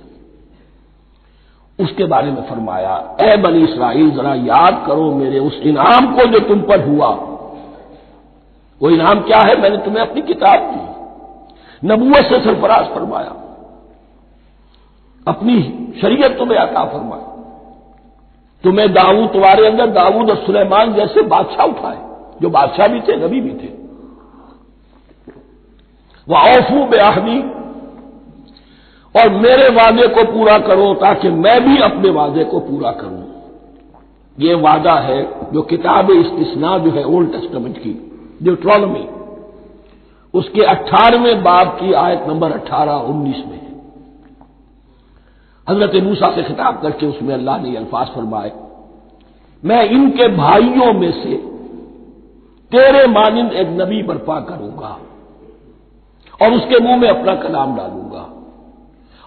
اس کے بارے میں فرمایا، اے بنی اسرائیل ذرا یاد کرو میرے اس انعام کو جو تم پر ہوا، وہ انعام کیا ہے؟ میں نے تمہیں اپنی کتاب دی، نبوت سے سرفراز فرمایا، اپنی شریعت تمہیں عطا فرمائی، تمہیں داؤد، تمہارے اندر داؤد اور سلیمان جیسے بادشاہ اٹھائے جو بادشاہ بھی تھے، نبی بھی تھے۔ وَأَوْفُوا بِعَهْدِي، اور میرے وعدے کو پورا کرو تاکہ میں بھی اپنے وعدے کو پورا کروں۔ یہ وعدہ ہے جو کتاب استثناء جو ہے اولڈ ٹیسٹمنٹ کی، ڈیوٹرانومی، اس کے 18ویں باب کی آیت نمبر 18-19 میں ہے۔ حضرت موسیٰ سے خطاب کر کے اس میں اللہ نے یہ الفاظ فرمائے، میں ان کے بھائیوں میں سے تیرے مانند ایک نبی برپا کروں گا اور اس کے منہ میں اپنا کلام ڈالوں گا،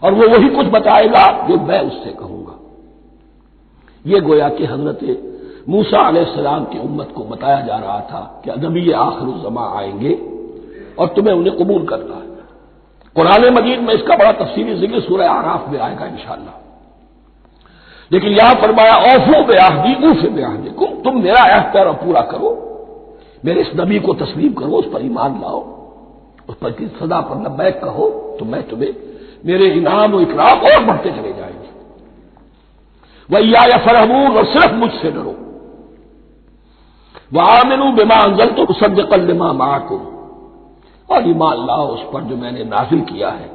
اور وہ وہی کچھ بتائے گا جو میں اس سے کہوں گا۔ یہ گویا کہ حضرت موسیٰ علیہ السلام کی امت کو بتایا جا رہا تھا کہ نبی آخر الزماں آئیں گے اور تمہیں انہیں قبول کرنا ہے۔ قرآن مجید میں اس کا بڑا تفصیلی ذکر سورہ اعراف میں آئے گا انشاءاللہ، لیکن یہاں فرمایا اوفوا بعہدی اوف بعہدکم، تم میرا عہد پیرا پورا کرو، میرے اس نبی کو تسلیم کرو، اس پر ایمان لاؤ، اس پر کی صدا پر لبیک کہو، تو میں تمہیں میرے انعام و اکرام اور بڑھتے چلے جائیں گے۔ وَإِيَّايَ فَارْهَبُونِ، اور صرف مجھ سے ڈرو۔ وَآمِنُوا بِمَا أَنزَلْتُ مُصَدِّقًا لِمَا مَعَكُمْ، اور ایمان لاؤ اس پر جو میں نے نازل کیا ہے،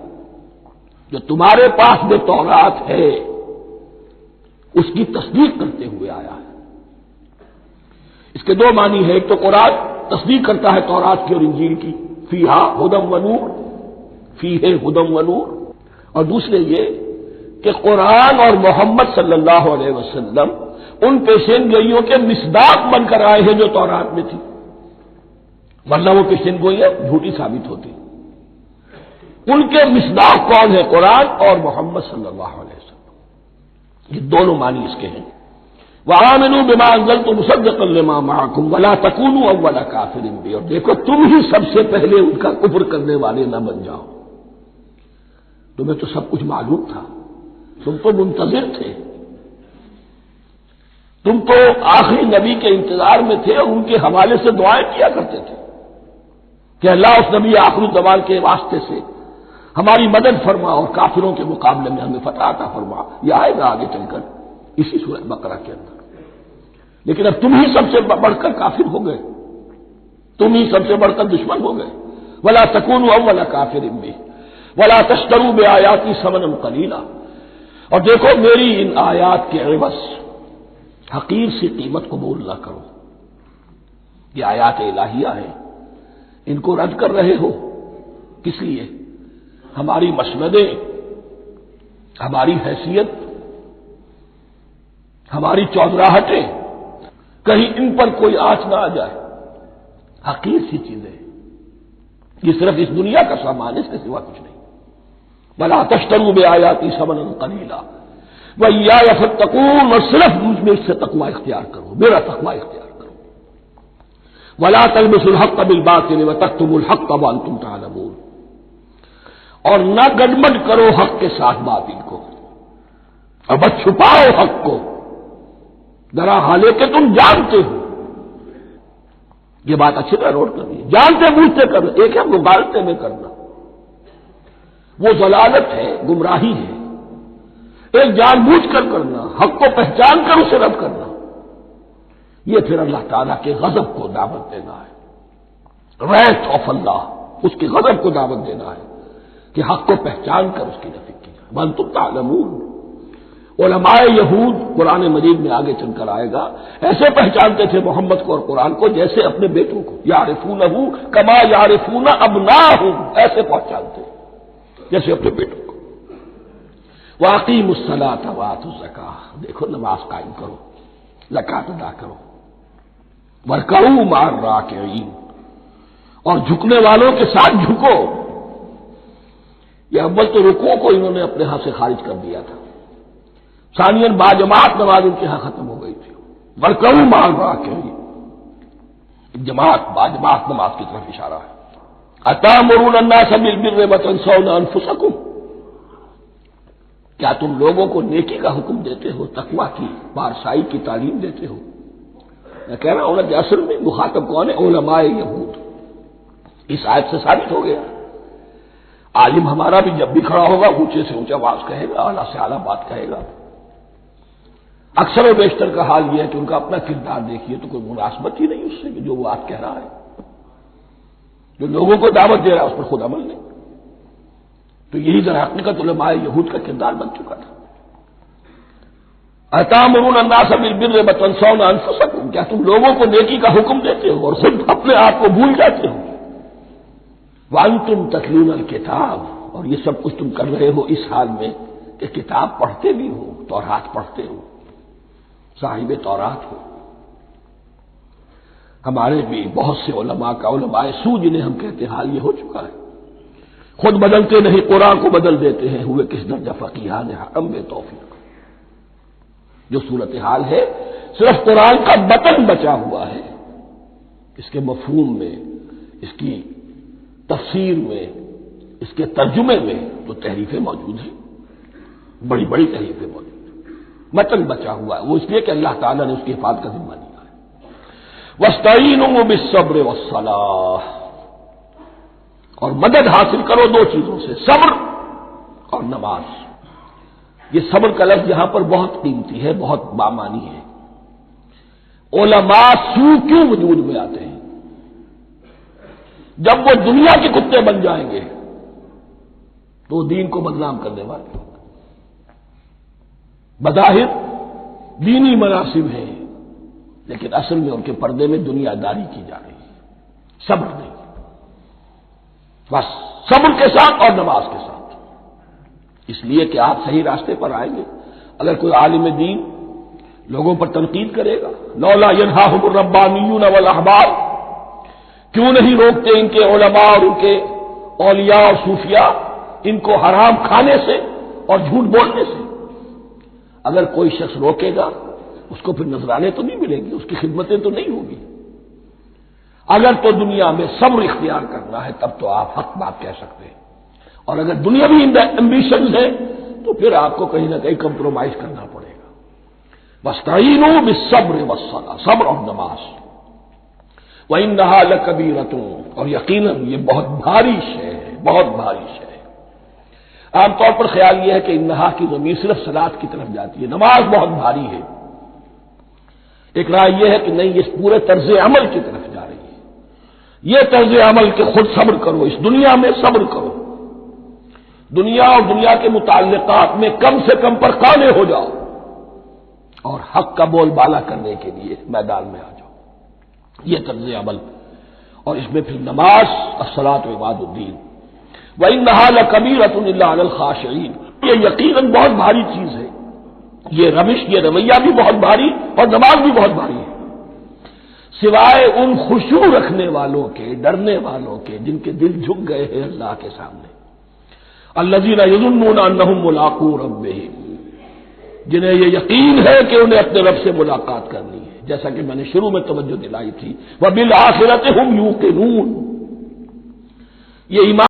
جو تمہارے پاس جو تورات ہے اس کی تصدیق کرتے ہوئے آیا ہے۔ اس کے دو معنی ہے، ایک تو قرآن تصدیق کرتا ہے تورات کی اور انجیل کی، فیہا ھدی ونور، فیہ ھدی ونور، اور دوسرے یہ کہ قرآن اور محمد صلی اللہ علیہ وسلم ان پیشین گوئیوں کے مصداق بن کر آئے ہیں جو تورات میں تھی، ورنہ وہ پیشین گوئیاں جھوٹی ثابت ہوتی۔ ان کے مصداق کون ہے؟ قرآن اور محمد صلی اللہ علیہ وسلم، یہ دونوں معنی اس کے ہیں۔ وَآمِنُوا بِمَا أَنزَلْتُ مُصَدِّقًا لِمَا مَعَكُمْ وَلَا تَكُونُوا أَوَّلَ كَافِرٍ بِهِ، اور دیکھو تم ہی سب سے پہلے ان کا کفر کرنے والے نہ بن جاؤ۔ تمہیں تو سب کچھ معلوم تھا، تم تو منتظر تھے، تم تو آخری نبی کے انتظار میں تھے اور ان کے حوالے سے دعائیں کیا کرتے تھے کہ اللہ اس نبی آخر الزمان کے واسطے سے ہماری مدد فرما اور کافروں کے مقابلے میں ہمیں فتح عطا فرما۔ یہ آئے گا آگے چل کر اسی سورہ بقرہ کے اندر۔ لیکن اب تم ہی سب سے بڑھ کر کافر ہو گئے، تم ہی سب سے بڑھ کر دشمن ہو گئے۔ وَلَا تَكُونُوا أَوَّلَ كَافِرٍ بِهِ وَلَا تَشْتَرُوا بِآيَاتِي ثَمَنًا قَلِيلًا، اور دیکھو میری ان آیات کے عوض حقیر سی قیمت قبول نہ کرو۔ یہ آیات الہیہ ہیں، ان کو رد کر رہے ہو، کس لیے؟ ہماری مسندیں، ہماری حیثیت، ہماری چودراہٹیں، کہیں ان پر کوئی آنچ نہ آ جائے۔ حقیر سی چیزیں، یہ صرف اس دنیا کا سامان، اس کے سوا کچھ نہیں۔ وَلَا تَشْتَرُوا بِآيَاتِي ثَمَنًا قَلِيلًا وَإِيَّايَ فَاتَّقُونِ، اور صرف مجھ میں اس سے تقوی اختیار کرو، میرا تقوی اختیار کرو۔ وَلَا تَلْبِسُوا الْحَقَّ بِالْبَاطِلِ وَتَكْتُمُوا الْحَقَّ وَأَنْتُمْ تَعْلَمُونَ، اور نہ گڑبڑ کرو حق کے ساتھ باطل کو، اور بس چھپاؤ حق کو، ذرا حالے کہ تم جانتے ہو۔ یہ بات اچھی طرح نوٹ کرنی ہے، جانتے بوجھتے کرنا، ایک ہے مغالطے میں کرنا، وہ ضلالت ہے، گمراہی ہے۔ ایک جان بوجھ کر کرنا، حق کو پہچان کر اسے رد کرنا، یہ پھر اللہ تعالیٰ کے غضب کو دعوت دینا ہے، wrath of اللہ، اس کے غضب کو دعوت دینا ہے کہ حق کو پہچان کر اس کی نفی کی جائے۔ وَأَنْتُمْ تَعْلَمُونَ، علماء یہود قرآن مجید میں آگے چل کر آئے گا، ایسے پہچانتے تھے محمد کو اور قرآن کو جیسے اپنے بیٹوں کو، یعرفونہ کما یعرفون ابناہم، ایسے پہچانتے جیسے اپنے بیٹوں کو۔ وَأَقِیمُوا الصَّلَاةَ وَآتُوا الزَّکَاۃَ، دیکھو نماز قائم کرو، زکوٰۃ ادا کرو۔ وَارْکَعُوا مَعَ الرَّاکِعِینَ، اور جھکنے والوں کے ساتھ جھکو۔ یہ اول تو رکوع کو انہوں نے اپنے ہاں سے خارج کر دیا تھا، ثانیاً باجماعت نماز ان کے ہاں ختم ہو گئی تھی۔ وَارْکَعُوا مَعَ الرَّاکِعِینَ، جماعت باجماعت نماز کی طرف اشارہ ہے۔ أَتَأْمُرُونَ النَّاسَ بِالْبِرِّ وَتَنْسَوْنَ أَنفُسَكُمْ، کیا تم لوگوں کو نیکی کا حکم دیتے ہو، تقویٰ کی، پارسائی کی تعلیم دیتے ہو؟ میں کہہ رہا ہوں کہ اصل میں مخاطب کون ہے؟ علماء یہود، اس آیت سے ثابت ہو گیا عالم ہمارا بھی جب بھی کھڑا ہوگا اونچے سے اونچا آواز کہے گا، اعلیٰ سے اعلیٰ بات کہے گا۔ اکثر و بیشتر کا حال یہ ہے کہ ان کا اپنا کردار دیکھیے تو کوئی مناسبت ہی نہیں اس سے کہ جو وہ بات کہہ رہا ہے، جو لوگوں کو دعوت دے رہا ہے اس پر خود عمل نہیں۔ تو یہی در حقیقت علماء یہود کا کردار بن چکا تھا۔ أَتَأْمُرُونَ النَّاسَ بِالْبِرِّ وَتَنْسَوْنَ أَنفُسَكُمْ، کیا تم لوگوں کو نیکی کا حکم دیتے ہو اور خود اپنے آپ کو بھول جاتے ہو؟ وَأَنْتُمْ تَتْلُونَ الْكِتَابَ، اور یہ سب کچھ تم کر رہے ہو اس حال میں کہ کتاب پڑھتے بھی ہو، تورات پڑھتے ہو، صاحب تورات ہو۔ ہمارے بھی بہت سے علماء کا علماء سو جنہیں ہم کہتے ہیں حال یہ ہو چکا ہے، خود بدلتے نہیں قرآن کو بدل دیتے ہیں، ہوئے کس درجہ فقیہان حرم بے توفیق۔ جو صورتحال ہے صرف قرآن کا متن بچا ہوا ہے، اس کے مفہوم میں، اس کی تفسیر میں، اس کے ترجمے میں تو تحریفیں موجود ہیں، بڑی بڑی تحریفیں موجود ہیں، متن بچا ہوا ہے، وہ اس لیے کہ اللہ تعالیٰ نے اس کی حفاظت کا ذمہ لیا ہے۔ وَاسْتَعِینُوا بِالصَّبْرِ وَالصَّلَاةِ، اور مدد حاصل کرو دو چیزوں سے، صبر اور نماز۔ یہ صبر کا لفظ یہاں پر بہت قیمتی ہے، بہت بامانی ہے۔ علماء سو کیوں وجود میں آتے ہیں؟ جب وہ دنیا کے کتے بن جائیں گے تو دین کو بدنام کرنے والے ہوں گے۔ بظاہر دینی مناسب ہیں لیکن اصل میں ان کے پردے میں دنیا داری کی جا رہی ہے، صبر نہیں، بس صبر کے ساتھ اور نماز کے ساتھ، اس لیے کہ آپ صحیح راستے پر آئیں گے۔ اگر کوئی عالم دین لوگوں پر تنقید کرے گا، لولا ینہاہم الربانیون والاحبار، کیوں نہیں روکتے ان کے علماء اور ان کے اولیاء اور صوفیاء ان کو حرام کھانے سے اور جھوٹ بولنے سے؟ اگر کوئی شخص روکے گا اس کو پھر نذرانے تو نہیں ملیں گی، اس کی خدمتیں تو نہیں ہوگی۔ اگر تو دنیا میں صبر اختیار کرنا ہے تب تو آپ حق بات کہہ سکتے ہیں، اور اگر دنیاوی ایمبیشنز ہے تو پھر آپ کو کہیں نہ کہیں کمپرومائز کرنا پڑے گا۔ وَاسْتَعِینُوا بِالصَّبْرِ وَالصَّلَاةِ، صبر اور نماز۔ وَإِنَّهَا لَكَبِیرَةٌ، اور یقیناً یہ بہت بھاری شے ہے، بہت بھاری شے ہے۔ عام طور پر خیال یہ ہے کہ انہا کی ضمیر صرف صلاۃ کی طرف جاتی ہے، نماز بہت بھاری ہے۔ ایک رائے یہ ہے کہ نہیں، یہ پورے طرز عمل کی طرف جا رہی ہے، یہ طرز عمل کہ خود صبر کرو، اس دنیا میں صبر کرو، دنیا اور دنیا کے متعلقات میں کم سے کم پر قانع ہو جاؤ، اور حق کا بول بالا کرنے کے لیے میدان میں آ جاؤ، یہ طرز عمل۔ اور اس میں پھر نماز، الصلاۃ و عماد الدین۔ وَإِنَّهَا لَكَبِیرَةٌ إِلَّا عَلَى الْخَاشِعِینَ، یہ یقیناً بہت بھاری چیز ہے، یہ روش، یہ رویہ بھی بہت بھاری اور نماز بھی بہت بھاری ہے، سوائے ان خشوع رکھنے والوں کے، ڈرنے والوں کے، جن کے دل جھک گئے ہیں اللہ کے سامنے۔ الذین یظنون انہم ملاقو ربہم، جنہیں یہ یقین ہے کہ انہیں اپنے رب سے ملاقات کرنی ہے، جیسا کہ میں نے شروع میں توجہ دلائی تھی، وبالآخرۃ ھم یوقنون، یہ ایمان